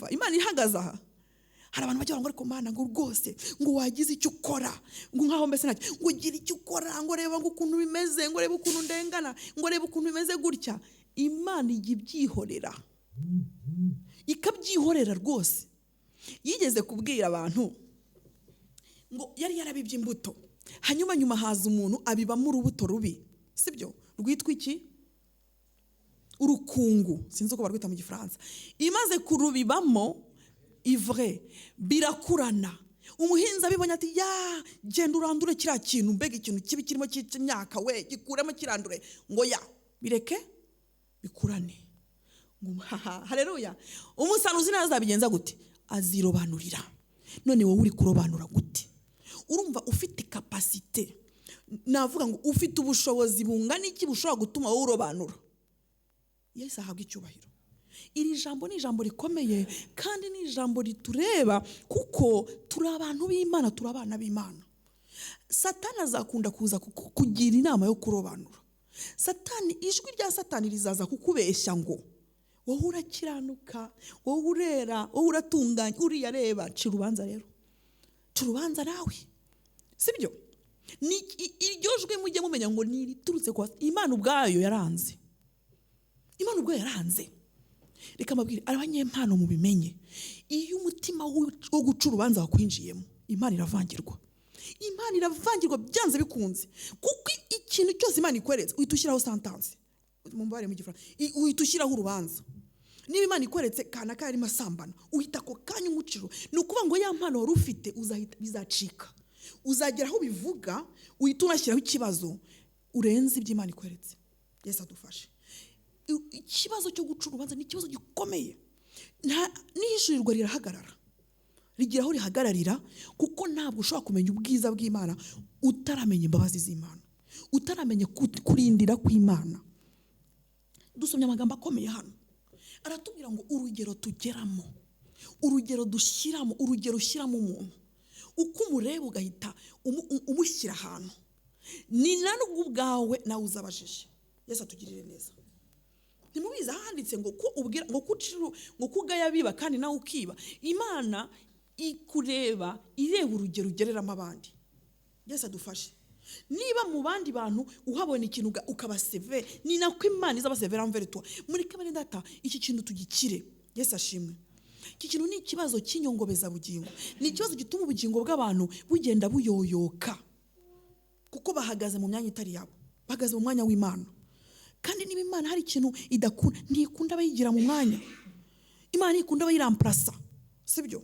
Imana ihagaze aha. Hari abantu bajya ngo ariko Mana ngo rwose ngo wagize icyo ukora, ngo nkaho mbese ntacyo, ngo gira icyo ukora, ngo reba ngo ukuntu bimeze, ngo reba ukuntu ndengana, ngo reba ukuntu bimeze gutya. Imana ibyihorera, ikabyihorera rwose. Yigeze kubwira abantu ngo yari yarabibye imbuto, hanyuma haza umuntu abibamo urubuto rubi, sibyo? Rwitwa iki? Urukungu, sinzi uko barwita mu Gifaransa. Imaze kurubibamo ivre, birakurana. Umuhinzi abibonye ati ya genda urandure kiriya kintu, mbega ikintu kibi kirimo cy'imyaka we, gikuremo kirandure, ngo ya bireke bikurane. Haleluya. Umusanuzi nazabigenza gute? Azirobanurira. None wowe uri kurobanura gute? Urumva ufite capacité, navuga ngo ufite ubushobozi bungana iki bushobora gutuma wowe urobanura? Yesu ahabwa icyubahiro. Iri jambo ni ijambo rikomeye kandi ni ijambo ritureba, kuko turi abantu b'Imana, turi abana b'Imana. Satani azakunda kuza kugira inama yo kurobanura. Ijwi rya Satani rizaza kukubeshya ngo wowe urakiranuka, wowe urera, wowe uratunganye, uriya reba, cira urubanza rero. Cira urubanza nawe. Sibyo? Ni iryo jwi mujye mumenya ngo ni riturutse kwa Imana ubwayo yaranze. Imana ubwayo yaranze. Reka mabwire abanyempano mu bimenye. Iyo umutima wo guca urubanza wakwinjiyemo, Imana iravangirwa. Imana iravangirwa byanze bikunze. Kuko ikintu cyose Imana ikweretse uhita ushyiraho sentence. Mu mbare mu Gifaransa, uhita ushyiraho urubanza. Niba Imana ikweretse kana karimo asambana, uhita ko kanya umuciro. Ni ukuvuga ngo ya mpano wari ufite bizacika. Uzagera aho bivuga, uhita unashyiraho ikibazo urenze ibyo Imana ikweretse. Yesu adufashe. Ikibazo cyo guca urubanza ni ikibazo gikomeye. N'ishurirwa rirahagarara, rigira aho rihagararira, kuko ntabwo ushobora kumenya ubwiza bw'Imana utaramenya imbabazi z'Imana, utaramenya kurindira kw'Imana. Dusomye amagambo akomeye hano, aratubwira ngo urugero tugeramo, urugero dushyiramo, urugero ushyiramo umuntu, uko umureba ugahita umushyira ahantu, ni narwo ubwawe nawe uzabajije. Yesu atugirire neza. Ntimubizi handitse ngo kugaya biba kandi nawe ukiba. Imana ikureba, ireba urugero ugereramo abandi. Yesu adufashe. Niba mu bandi bantu uhabona ikintu ukabaseve, ni nako Imana izabasevera envers toi. Muri kabane data iki kintu tugikire. Yesu ashimwe. Iki kintu ni ikibazo cy'inyongobeza bugingo. Ni ikibazo gituma ubugingo bw'abantu bugenda buyoyoka, kuko bahagaze mu myanya itari yabo, bahagaze mu mwanya w'Imana. Kandi niba Imana hari ikintu idakunda, ntikunda bayigira mu mwanya. Imana ikunda bayiramplasa, sibyo?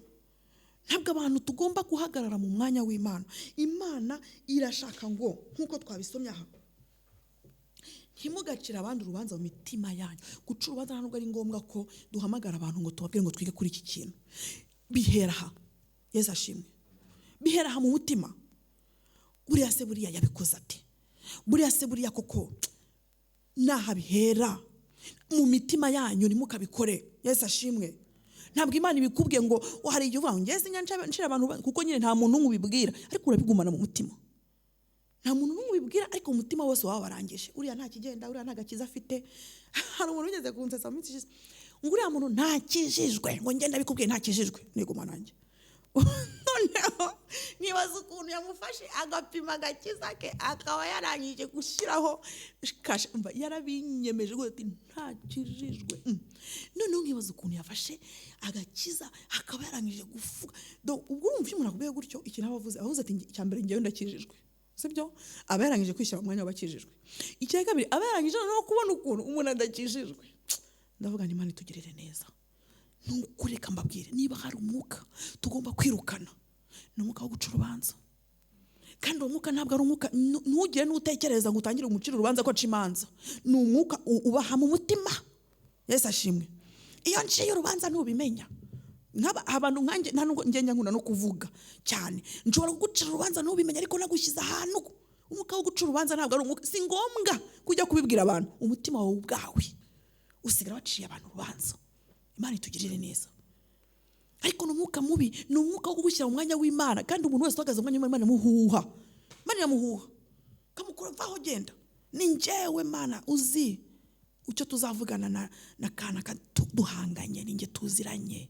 Ntabwo abantu tugomba guhagarara mu mwanya w'Imana. Imana irashaka ngo nkuko twabisomye aha, ntimugacire abandi urubanza mu mitima yanyu. Guca urubanza ntabwo ari ngombwa ko duhamagara abantu ngo tubabwire ngo twige kuri iki kintu. Bihera aha. Yesu ashimwe. Bihera aha mu mutima. Buriya se buriya yabikoze ate? Buriya se buriya koko naha bihera mu mitima yanyu, nimukabikore. Yesu ashimwe. Ntabwo Imana ibikubwiye ngo hari igihe uvuga ngo ngeze nshira abantu, kuko nyine nta muntu ubibwira, ariko urabigumana mu mutima. Nta muntu ubibwira, ariko umutima wose waba warangije. Uriya nta kigenda, uriya nta gakiza afite. Hari umuntu ugeze kunsetsa mu minsi ishize ngo uriya muntu ntakijijwe, ngo ngenda bikubwiye ntakijijwe. Niguma nanjye. Noneho nibaza ukuntu yamufashe agapima agakiza ke, akaba yarangije gushyiraho kasha, yarabinyemeje ngo ati ntakijijwe. Noneho nkibaza ukuntu yafashe agakiza akaba yarangije gufuka. Donc ubwo urumva umuntu akubwiye gutyo, ikintu abavuze ati icyambere ngewe ndakijijwe. sibyo aba yarangije kwishyira mu mwanya w'abakijijwe. Icya kabiri aba yarangije no kubona ukuntu umuntu adakijijwe. Ndavuga ni Imana itugirire neza. Nukureka mbabwire niba hari umwuka tugomba kwirukana ni umwuka wo guca urubanza. Kandi uwo mwuka ntabwo ari umwuka ntugire n'utekereza ngo utangire umucira urubanza ko aca imanza. Ni umwuka ubaha mu mutima. Yesu ashimwe. Iyo nciye urubanza ntubimenya. Abantu nkanjye nta nubwo ngenda nkunda no kuvuga cyane. Nshobora kugucira urubanza ntubimenya ariko nagushyize ahantu. Umwuka wo guca urubanza ntabwo ari umwuka. Si ngombwa kujya kubibwira abantu. Umutima wawe ubwawe usigara waciye abantu urubanza. Imana itugirire neza. Ariko n'umwuka mubi ni umwuka wo kugushyira mu mwanya w'Imana kandi umuntu wese uhagaze mu mwanya w'Imana muhuha. Imana yamuhuha. Kamukura vaho genda. Ni njyewe Mana uzi icyo tuzavugana na kana duhanganye ninjye tuziranye.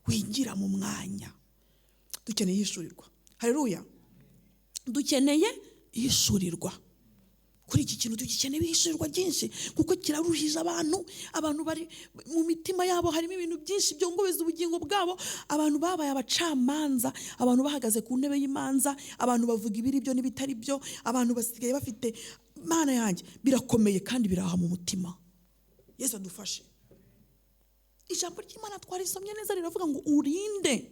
Winjira mu mwanya. Dukeneye ishurirwa. Haleluya. Dukeneye ishurirwa. Kuri iki kintu dukeneye ishurirwa byinshi kuko kiraruhije abantu bari mu mitima yabo harimo ibintu byinshi byongobeza ubugingo bwabo. Abantu babaye abacamanza, abantu bahagaze ku ntebe y'imanza, abantu bavuga ibiri byo n'ibitari byo, abantu basigaye bafite Mana yanjye birakomeye kandi biraha mu mutima. Yesu adufashe. Ijambo ry'Imana twarisomye neza riravuga ngo urinde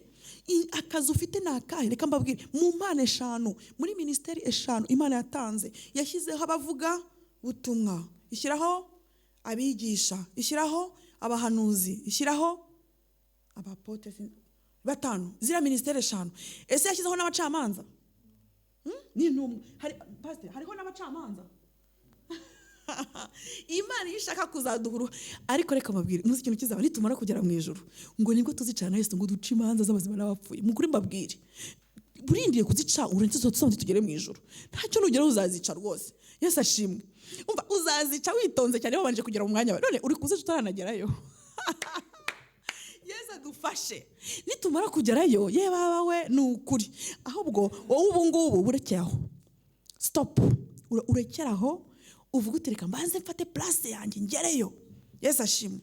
akazi ufite nakahe. Reka mbabwire mu mpano 5 muri ministeri 5 Imana yatanze yashyizeho abavuga butumwa, ishyiraho abigisha, ishyiraho abahanuzi, ishyiraho abapote 5. Zira ministeri 5 ese yashyizeho n'abacamanza ni ntumwe pastor hariho n'abacamanza. Imana ishaka kuzaduhuru ariko reka mbabwire muzi ikintu kizaba nitumara kugera mu ijuru ngo nibwo tuzicara na Yesu ngo duce imanza z'abazima n'abapfuye. Mukuri mbabwire burindiye kuzica urenze tuzose tugere mu ijuru ntacyo nugera uzazica rwose. Yesu ashimwe. Umva uzazica witonze cyane babanje kugera mu mwanya none uri kuzica utaranagerayo. Yesu adufashe. Nitumara kugerayo ye babawe nukuri ahubwo wowe ubu ngubu burekeraho stop urekeraho uvuga utereka mbanze mfate place yanjye ngereyo. Yesu ashimwe.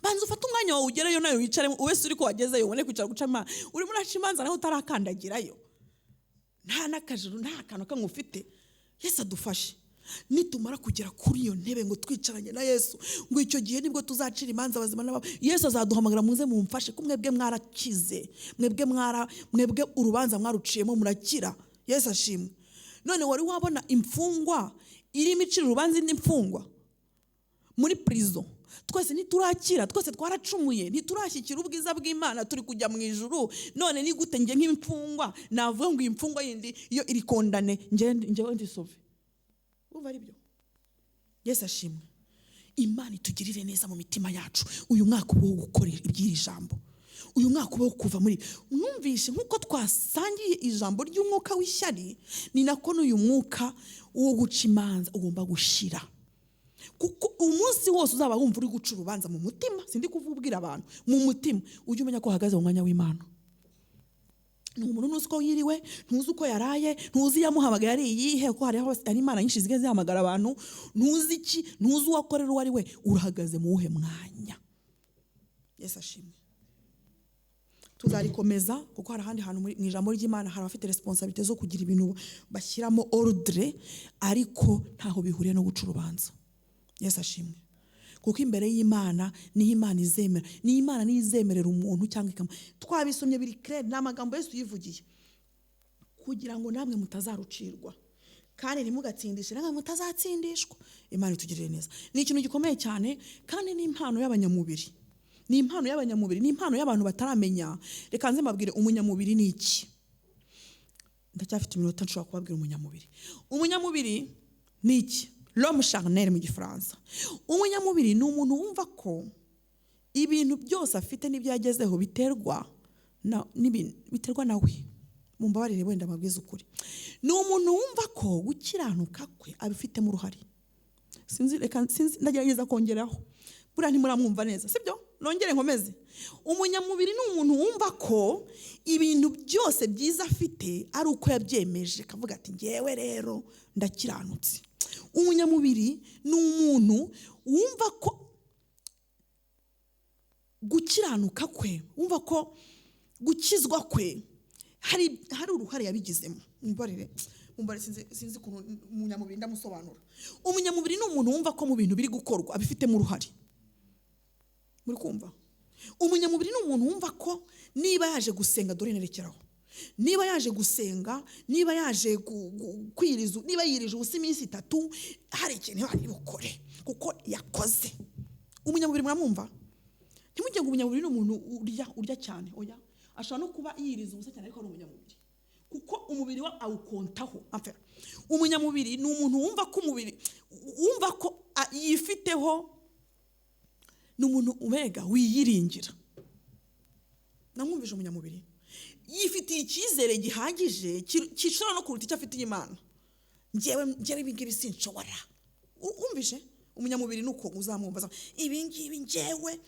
Banze ufate umwanya wawe ugereyo nayo wicare wese uri ko wagezeyo ubone kwicara gucama uri muri acimanza naho utarakandagirayo nta nakajuru nta kantu kamwe ufite. Yesu adufashe. Nitumara kugera kuri iyo ntebe ngo twicaranye na Yesu ngo icyo gihe nibwo tuzacira imanza abazima n'ababo. Yesu azaduhamagara muze mumfashe ko mwebwe mwarakize mwebwe urubanza mwaruciyemo murakira. Yesu ashimwe. None wari wabona imfungwa irimo icira urubanza indi mfungwa muri prison? Twese ntiturakira, twese twaracumuye, ntiturashyikira ubwiza bw'Imana, turi kujya mu ijuru. None ni gute nge nk'imfungwa navuga ngo imfungwa yindi iyo iri kondane ngewe ndisove? Uva ari byo. Yesu ashimwe. Imana itugirire neza mu mitima yacu. Uyu mwaka wo gukorera iby'iri jambo, uyu mwaka wo kuva muri mwumvishe nkuko twasangiye ijambo ry'umwuka w'ishyari ni nako n'uyu mwuka wo guca imanza ugomba gushira. Kuko umunsi wose uzaba wumva uri guca urubanza mu mutima, sindi kuvubwira abantu, mu mutima ujye umenya ko uhagaze mu mwanya w'Imana. Ni umuntu ntuzi ko yiriwe, ntuzi uko yaraye, ntuzi yamuhamagaye ari iyihe ko hari Imana nyinshi zigeze zihamagara abantu, ntuzi iki, ntuzi uwakorera uwo ari we, urahagaze mu wuhe mwanya. Yesu ashimwe. Tuzarikomeza kuko hari ahandi hantu mu ijambo ry'Imana hari abafite responsabilité zo kugira ibintu bashyiramo ordre ariko ntaho bihuriye no guca urubanza. Yesu ashimwe. Kuko imbere y'Imana ni Imana izemera, ni Imana nizemerera umuntu cyangwa ikama. Twabisomye biri clair n'amagambo Yesu yivugiye kugira ngo namwe mutazarucirwa kandi ntimugatsindishe namwe mutazatsindishwa. Imana itugirire neza. Ni ikintu gikomeye cyane kandi ni impano y'abanyamubiri. Ni impano y'abanyamubiri, ni impano y'abantu bataramenya. Reka nze mbabwire umunyamubiri ni iki. Ndacyafite iminota nshobora kubabwira umunyamubiri. Umunyamubiri ni iki? L'homme charnel mu gifaransa. Umunyamubiri ni umuntu wumva ko ibintu byose afite n'ibyo yagezeho biterwa nawe. Mumbabarire wenda mabwiza ukuri. Ni umuntu wumva ko gukiranuka kwe abifitemo uruhare. Sinzi ndagerageza kongeraho. Buriya ntimuramwumva neza, sibyo? Nongere nkomeze. Umunyamubiri ni umuntu wumva ko ibintu byose byiza afite ari uko yabyemeje, kavuga ati ngewe rero ndakiranutse. Umunyamubiri ni umuntu wumva ko gukiranuka kwe, wumva ko gukizwa kwe hari uruhare yabigizemo. Mumbarire umva sinzi ukuntu umunyamubiri ndamusobanura. Umunyamubiri ni umuntu wumva ko mu bintu biri gukorwa abifitemo uruhare. Muri kumva? Umunyamubiri ni umuntu wumva ko niba yaje gusenga dore nerekeraho, niba yaje gusenga, niba yaje kwiriza, niba yirije ubusa iminsi 3 hari ikintu ari bukore kuko yakoze. Umunyamubiri muramwumva? Ntimujye ngo umunyamubiri ni umuntu urya cyane. Oya, ashobora no kuba yiriza ubusa cyane ariko ari umunyamubiri, kuko umubiri wa awukontaho. Umunyamubiri ni umuntu wumva ko umubiri wumva ko yifiteho, ni umuntu umega wiyiringira. Namwumvije umunyamubiri yifitiye icyizere gihagije kishobora no kuruta icyo afitiye Imana. Njyewe ibingibi sinshobora. Umvise umunyamubiri nuko uzamwumva ibingibi njyewe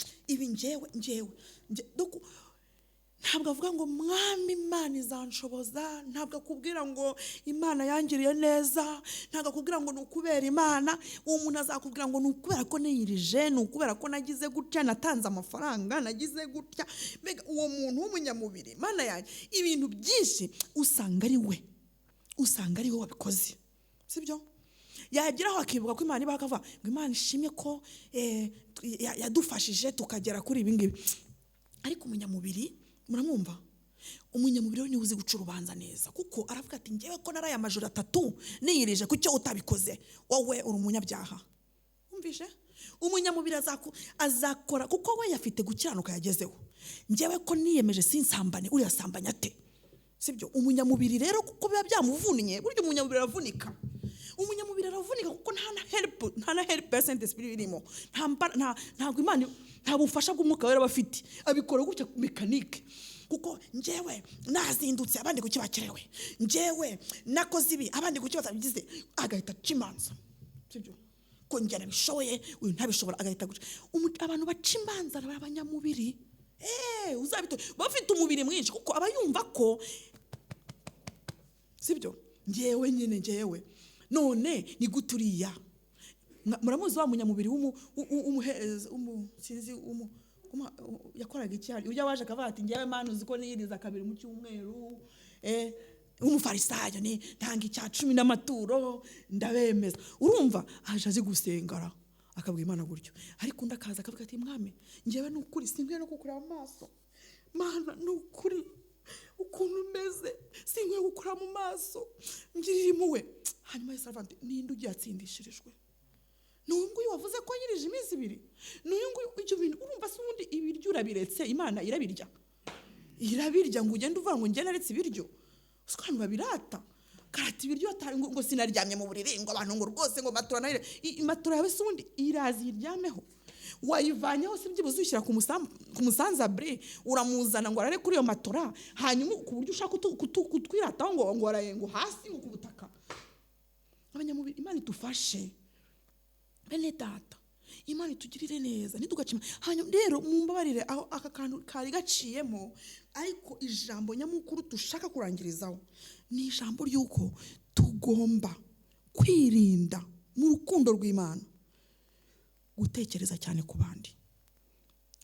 ntabwo avuga ngo mwami Imana izanshoboza, ntabwo akubwira ngo Imana yangiriye neza, ntabwo akubwira ngo nukubera Imana. Uwo muntu azakubwira ngo nukubera ko niyirije, nukubera ko nagize gutya, natanze amafaranga, nagize gutya. Mbega uwo muntu w'umunyamubiri Imana yanjye ibintu byinshi usanga ari we wabikoze, sibyo? Yageraho akibuka ko Imana ibakavuga ngo Imana ishimye ko yadufashije tukagera kuri ibi ngibi. Ariko umunyamubiri muramwumva? Umunyamubiri we niwe uzi guca urubanza neza, kuko aravuga ati njyewe ko naraye amajoro 3 niyirije ku cyo utabikoze, wowe uri umunyabyaha. Umvishe? Umunyamubiri azakora kuko we yafite gukiranuka yagezeho. Njyewe ko niyemeje sinsambane, uri yasambanya ate? Sibyo? Umunyamubiri rero kuko biba byamuvunnye, buryo umunyamubiri aravunika. Umunyamubiri aravunika kuko nta na help percent spirit irimo. Ntabwo Imana nta bufasha bw'umwuka wera bafite. Abikora gutya mekanike. Kuko njyewe nazindutse abandi kuki bakerewe, njyewe nakoze ibi abandi kuki batabigize, agahita cimanza. Sibyo? Ko njye nabishoboye uyu ntabishobora, agahita guca. Abantu baca imanza abanyamubiri uzabito bafite umubiri mwinshi kuko abayumva ko, sibyo? Njyewe none ni guturiya. Muramuzi wa munyamubiri sinzi yakoraga icyari ujya waje akavuga ati njyewe Mana uzi ko niyiriza 2 mu cyumweru, umufarisayo ni ntanga icya 10 n'amaturo ndabemeza. Urumva aje azi gusengara akabwira Imana gutyo, ariko ndakaza akavuga ati mwami njyewe nukuri sinkwiye no gukura amaso, Mana nukuri ukuntu meze sinkwiye gukura mu maso, ngirira impuhwe. Hanyuma Servant ninde ugiye atsindishirijwe? N'uyu wavuze ko yirije iminsi 2. N'uyu icyo bintu urumva se ubundi ibiryo urabiretse Imana irabirya ngo ugende uvuga ngo njye naretse ibiryo. Uskanu babirata karati ibiryo ngo sinaryamye mu buriri ngo abantu ngo rwose ngo matura naire matura yawe se ubundi irazi iryameho. Wayivanyeho se byibuze ushyira ku musanza bre uramuzana ngo arare kuri iyo matora, hanyuma ku buryo ushaka kutwirataho ngo araye ngo hasi ngo kubutaka. Abanyamubiri Imana itufashe bene data, Imana itugirire neza ntitugacima. Hanyuma rero mumbabarire aho aka kantu kari gaciyemo, ariko ijambo nyamukuru dushaka kurangirizaho ni ijambo ry'uko tugomba kwirinda mu rukundo rw'Imana gutekereza cyane ku bandi.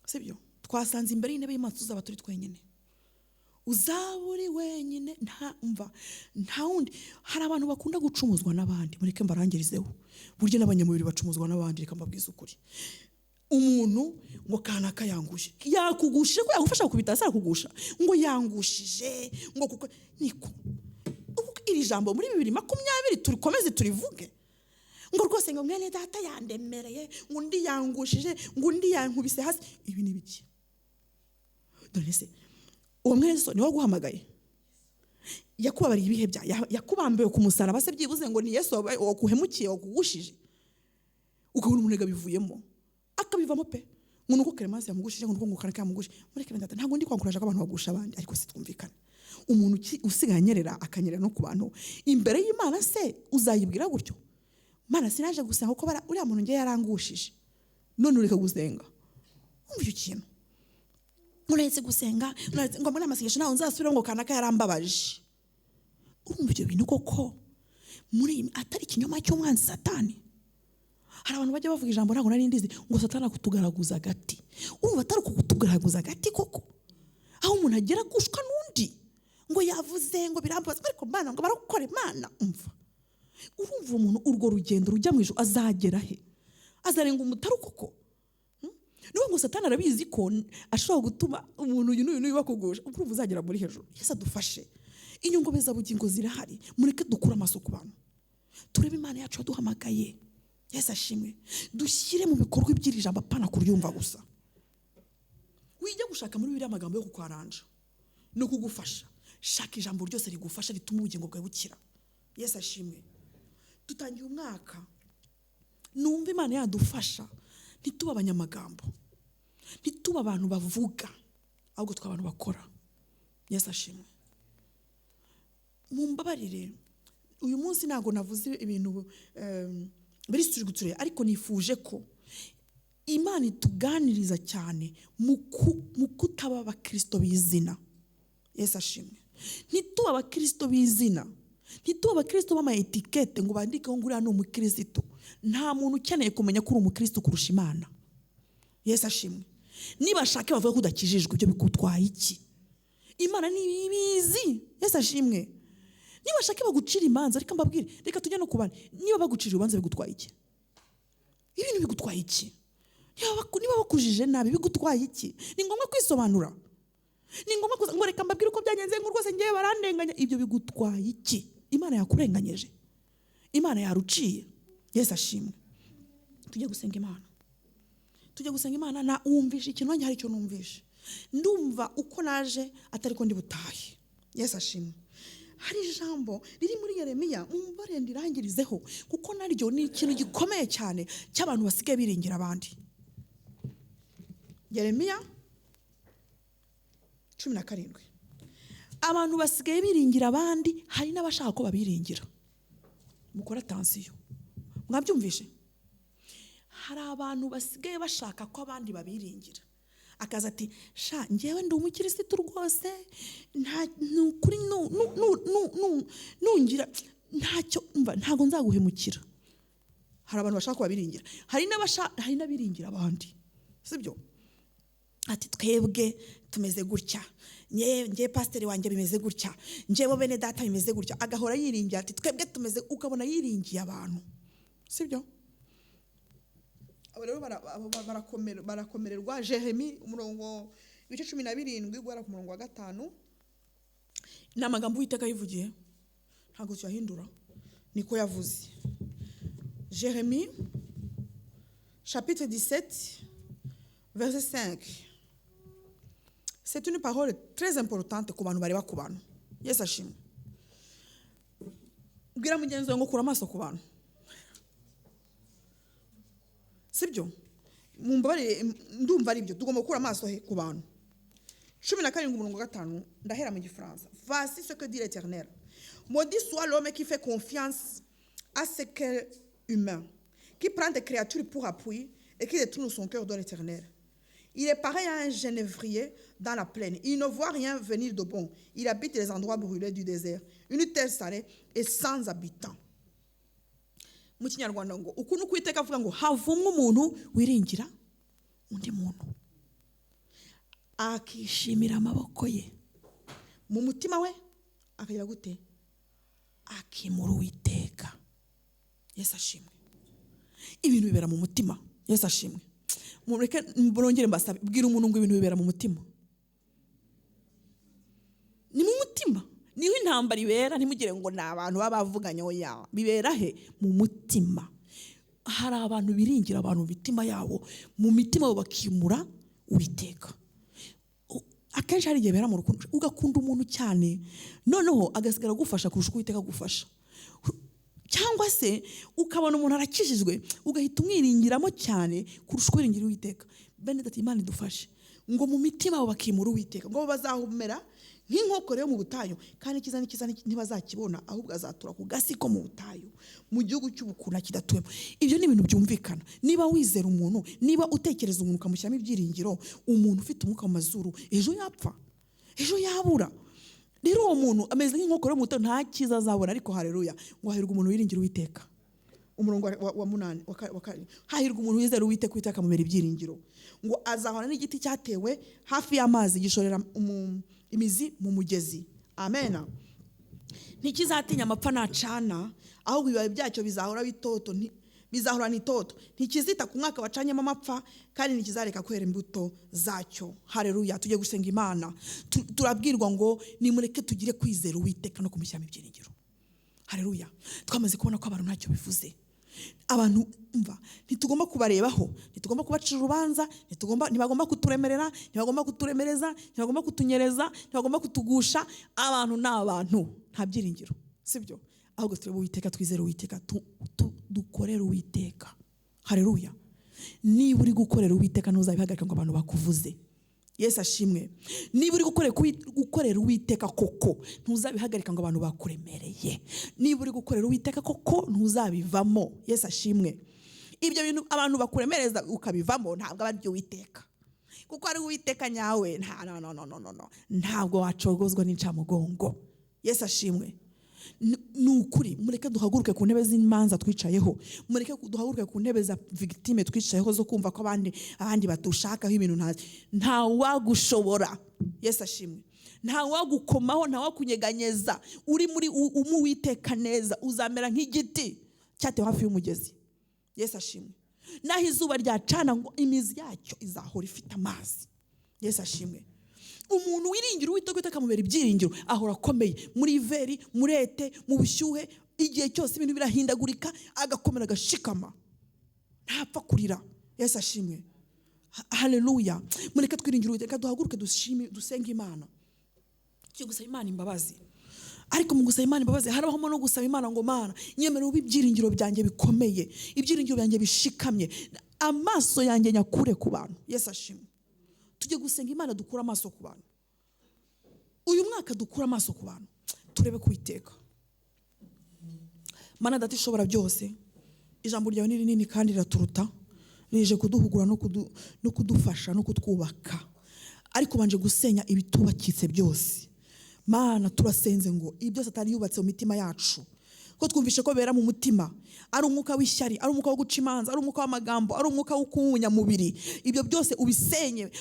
Sibyo? Twasanze imbere y'intebe y'Imana tuzaba turi twenyine, uzaburi wenyine nta wundi. Hari abantu bakunda gucumuzwa n'abandi, mureke mbarangirizeho. Buryo n'abanyamubiri bacumuzwa n'abandi, reka mbabwize ukuri. Umuntu ngo kanaka yangushe, yakugushe ko yagufasha kubita sa kugusha ngo yangushije ngo kuko niko iri jambo muri 2020 turikomeze turivuge ngo rwose ngo mwene data yandemereye ngo ndi yangushije ngo ndi yankubise hasi. Ibi ni biki? Dore se uwo mwene so niwe guhamagaye, yakubabariye ibihe bya yakubambiwe ku musaraba se byibuze ngo ni Yesu wakuhemukiye wakugushije, ukabona umunega bivuyemo akabivamo pe ngo nuko Clemence yamugushije ngo nuko kanaka yamugushije. Mureke bendata ntago ndi kwankuraje abantu bagusha abandi, ariko se twumvikana umuntu usiganyerera akanyerera no ku bantu imbere y'Imana se uzayibwira gutyo? Mana sinaje gusenga uko uriya muntu nge yarangushije none ureka gusenga. Umva icyo kintu muretse gusenga ngo muri amasengesho naho nzasubira ngo kanaka yarambabaje. Umva ibyo bintu koko muri atari kinyoma cy'umwanzi Satani. Hari abantu bajya bavuga ijambo ntago nari ndizi ngo Satani akutugaraguza gati. Umva atari kutugaragaza gati koko, aho umuntu agera gushwa n'undi ngo yavuze ngo birambaza ariko Mana ngo barakora Imana umva. Urumva umuntu urwo rugendo rujya mu ijuru azagera he? Azarenga umutaro koko? Niba ngo Satani arabizi ko ashobora gutuma umuntu uyu n'uyu bakugusha, urumva uzagera muri hejuru. Yesu adufashe. Inyungu beza bugingo zirahari. Mureke dukura amaso ku bantu. Turebe Imana yacu yaduhamagaye. Yesu ashimwe. Dushyire mu bikorwa iby'iri jambo apana kuryumva gusa. Wijya gushaka muri biriya magambo yo kukwaranja no kugufasha. Shaka ijambo ryose rigufasha rituma ubugingo bwawe bukira. Yesu ashimwe. Dutangiye umwaka. Numva Imana yadufasha. Ntituba abanyamagambo. Ntituba abantu bavuga. Ahubwo twa abantu bakora. Yesu ashimwe. Mumbabarire. Uyu munsi ntago navuze ibintu biri structure ariko nifuje ko Imana ituganiriza cyane mu kutaba abakristo bizina. Yesu ashimwe. Ntituba abakristo bizina. Ntituba abakristo b'ama etikete ngo bandike ngo uriya ni umukristo. Nta muntu ukeneye kumenya ko uri umukristo kurusha Imana. Yesu ashimwe. Niba ashaka bavuga ko udakijijwe ibyo bikutwaye iki? Imana ni ibizi. Yesu ashimwe. Niba ashaka bagucira imanza reka mbabwire reka tujye no kubana. Niba bagucira urubanza bigutwaye iki? Ibintu bigutwaye iki? Niba bakujije nabi bigutwaye iki? Ni ngombwa kwisobanura. Ni ngombwa ngo reka mbabwire uko byagenze ngo rwose ngiye barandenganya. Ibyo bigutwaye iki? Imana yakurenganyeje. Imana yaruciye. Yesu ashimwe. Tujye gusenga Imana. Tujye gusenga Imana na wumvishe ikintu nanjye hari icyo numvishe. Ndumva uko naje atari ko ndi butahe. Yesu ashimwe. Hari ijambo riri muri Yeremiya mumbare ndirangirizeho kuko naryo ni ikintu gikomeye cyane cy'abantu basigaye biringira abandi. Yeremiya 17. Abantu basigaye biringira abandi, hari n'abashaka ko babiringira. Mukora attention. Mwabyumvishe? Hari abantu basigaye bashaka ko abandi babiringira. Akaza ati sha ngewe ndi umukirisitu rwose nta nukuri nungira ntacyo mva ntago nzaguhemukira. Hari abantu bashaka babiringira. Hari n'abiringira abandi. Sibyo? Ati twebwe tumeze gutya. Nge pasiteri wanjye bimeze gutya. Ngewe bene data bimeze gutya. Agahora yiringira ati twebwe tumeze ukabona yiringiye abantu. Sibyo? Abo rero barakomererwa. Jeremi umurongo ibice 17 guhera ku murongo wa 5 n'amagambo Uwiteka yivugiye ntago cyahindura niko yavuze. Jeremi chapitre 17 verset 5. C'est une parole très importante ku bantu bareba ku bantu. Yesu ashimwe. Bwira mugenzi wawe ngo kura amaso ku bantu. Sibyo? Mumbare ndumva ari byo tugomba gukura amaso he ku bantu. 17 umurongo wa 5 ndahera mu gifaransa. Voici ce que dit l'Éternel. Maudit soit l'homme qui fait confiance à ce qu'est humain, qui prend des créatures pour appui et qui détourne son cœur dans l'Éternel. Il est pareil à un genévrier dans la plaine. Il ne voit rien venir de bon. Il habite les endroits brûlés du désert. Une terre salée et sans habitants. Mu Kinyarwanda ngo ukuntu kwiteka avuga ngo havumwe umuntu wiringira undi muntu akishimira amaboko ye mu mutima we akagira gute akimura Uwiteka. Yesu ashimwe. Ibintu bibera mu mutima. Yesu ashimwe. Mureke mborongere mbasabe bwira umuntu ngo ibintu bibera mu mutima. Ni mu mutima. Niho intambara ibera. Ntimugire ngo ni abantu babavuganye oya. Bibera he? Mu mutima. Hari abantu biringira abantu mu mitima yabo. Mu mitima bo bakimura Uwiteka. Akenshi hari igihe bera mu rukundo ugakunda umuntu cyane noneho agasigara gufasha kurusha Uwiteka gufasha. Cyangwa se ukabona umuntu arakijijwe ugahita umwiringiramo cyane kurusha kwiringira Uwiteka. Bene data Imana idufashe ngo mu mitima bo bakimura Uwiteka ngo bazahumera nk'inkokore yo mu butayu kandi kiza ntibazakibona ahubwo azatura ku gasi ko mu butayu mu gihugu cy'ubukuna kidatuwemo. Ibyo ni ibintu byumvikana. Niba wizera umuntu, niba utekereza umuntu ukamushyiramo ibyiringiro, umuntu ufite umwuka mu mazuru ejo yapfa, ejo yabura. Rero uwo muntu ameze nk'inkokore yo mu butayu nta kiza azabona. Ariko haleluya ngo hahirwa umuntu wiringira Uwiteka. Umurongo wa 8 hahirwa umuntu wizera Uwiteka Uwiteka amubera ibyiringiro ngo azahora n'igiti cyatewe hafi y'amazi gishorera imizi mu mugezi amen. Ntikizatinya amapfa nacana, ahubwo ibibabi byacyo bizahora bitoto, bizahorana itoto. Ntikizita ku mwaka wacanyemo amapfa, kandi ntikizareka kwera imbuto zacyo. Haleluya. Tujye gusenga Imana. Turabwirwa ngo nimureke tugire kwizera Uwiteka no kumushyiramo ibyiringiro. Haleluya. Twamaze kubona ko abantu ntacyo bivuze. Abantu umva, ntitugomba kubarebaho, ntitugomba kubacira urubanza, ntibagomba kuturemerera, ntibagomba kuturemereza, ntibagomba kutunyereza, ntibagomba kutugusha. Abantu ni abantu, nta byiringiro, sibyo? Ahubwo turebe Uwiteka, twizere Uwiteka, dukorere Uwiteka. Haleluya. Niba uri gukorera Uwiteka ntuzabihagarika ngo abantu bakuvuze. Yesu ashimwe. Niba uri gukorera Uwiteka koko ntuzabihagarika ngo abantu bakuremereye. Niba uri gukorera Uwiteka koko ntuzabivamo. Yesu ashimwe. Ibyo bintu abantu bakuremereza ukabivamo ntabwo aba ari Uwiteka, kuko ari Uwiteka nyawe. No. Ntabwo wacogozwa n'incamugongo. Yesu ashimwe. Nukuri mureke duhaguruke ku ntebe z'imanza twicayeho, mureke duhaguruke ku ntebe za victime twicayeho zo kumva ko abandi batushakaho ibintu. Nta wagushobora. Yesu ashimwe. Nta wagukomaho, nta wakunyeganyeza. Uri muri Uwiteka neza uzamera nk'igiti cyatewe hafi y'umugezi. Yesu ashimwe. Naho izuba ryacana ngo imizi yacyo izahora ifite amazi. Yesu ashimwe. Umuntu wiringira Uwiteka akamubera ibyiringiro ahora akomeye muri veri, muri ete, mu bushyuhe, igihe cyose ibintu birahindagurika, agakomera agashikama, ntapfa kurira. Yesu ashimwe. Haleluya. Mureke twiringire Uwiteka, duhaguruke dusenge Imana. Cyo gusaba Imana imbabazi. Ariko mu gusaba Imana imbabazi harabamo no gusaba Imana ngo Mana nyemerera ubu ibyiringiro byanjye bikomeye, ibyiringiro byanjye bishikamye, amaso yanjye nyakure ku bantu. Yesu ashimwe. Tujye gusenga Imana dukura amaso ku bantu. Uyu mwaka dukura amaso ku bantu, turebe ku Uwiteka. Mana Data ishobora byose, ijambo ryawe ni rinini kandi riraturuta, rije kuduhugura no kudufasha no kutwubaka, ariko banje gusenya ibitubakitse byose. Mana turasenze ngo ibyo Satani yubatse mu mitima yacu, ko twumvishe ko bera mu mutima, ari umwuka w'ishyari, ari umwuka wo guca imanza, ari umwuka w'amagambo, ari umwuka wo kunyamubiri, ibyo byose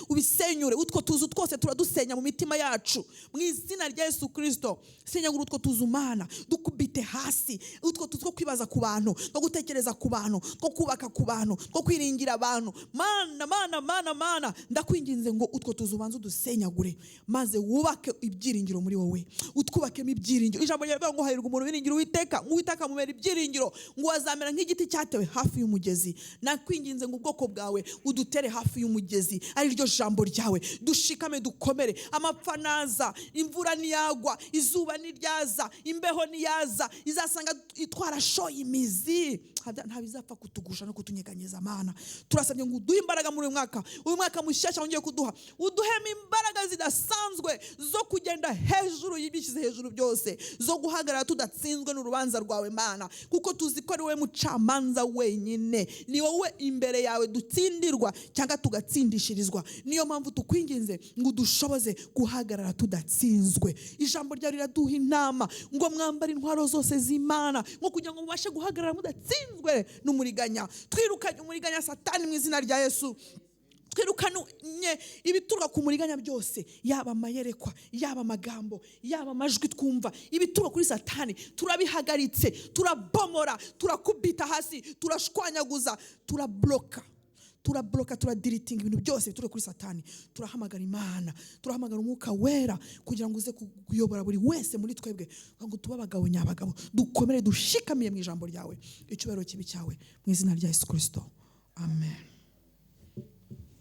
ubisenyure. Utwo tuzu twose turadusenya mu mitima yacu mu izina rya Yesu Kristo. Senyagura utwo tuzu Mana, dukubite hasi. Utwo tuzu two kwibaza ku bantu, no gutekereza ku bantu, no kubaka ku bantu, no kwiringira abantu. Mana ndakwinginze ngo utwo tuzu banze udusenyagure, maze wubake ibyiringiro muri wowe, utwubakemo ibyiringiro. Ijambo ryawe ngo hahirwa umuntu wiringira Uwiteka mubera ibyiringiro, ngo wazamera nk'igiti cyatewe hafi y'umugezi. Nakwinginze ngo ubwoko bwawe udutere hafi y'umugezi, ari ryo jambo ryawe. Dushikame dukomere. Amapfa naza, imvura niyagwa, izuba niryaza, imbeho niyaza, izasanga twarashoye imizi, nta bizapfa kutugusha no kutunyeganyeza. Mana turasabye ngo uduhe imbaraga muri uyu mwaka mushyashya wongeye kuduha, uduheme imbaraga zidasanzwe zo kugenda hejuru y'ibishyize hejuru byose, zo guhagarara tudatsinzwe n'urubanza rwawe Mana, kuko tuzi ko ari wowe mucamanza wenyine. Ni wowe imbere yawe dutsindirwa cyangwa tugatsindishirizwa. Niyo mpamvu tukwinginze ngo dushoboze guhagarara tudatsinzwe. Ijambo ryawe riraduha inama ngo mwambare intwaro zose z'Imana, ngo kugira ngo mubashe guhagarara mudatsinzwe n'umuriganya. Twirukanye umuriganya Satani mu izina rya Yesu. Twirukanye ibituruka ku muriganya byose, yaba amayerekwa, yaba amagambo, yaba amajwi twumva, ibituruka kuri Satani turabihagaritse, turabomora, turakubita hasi, turashwanyaguza, turabloka, turadiritinga ibintu byose bituruka kuri Satani. Turahamagara Imana, turahamagara umwuka wera kugira ngo uze kuyobora buri wese muri twebwe, ngo tube abagabo nyabagabo, dukomere dushikamiye mu ijambo ryawe. Icyubahiro kibi cyawe mu izina rya Yesu Kristo. Amen.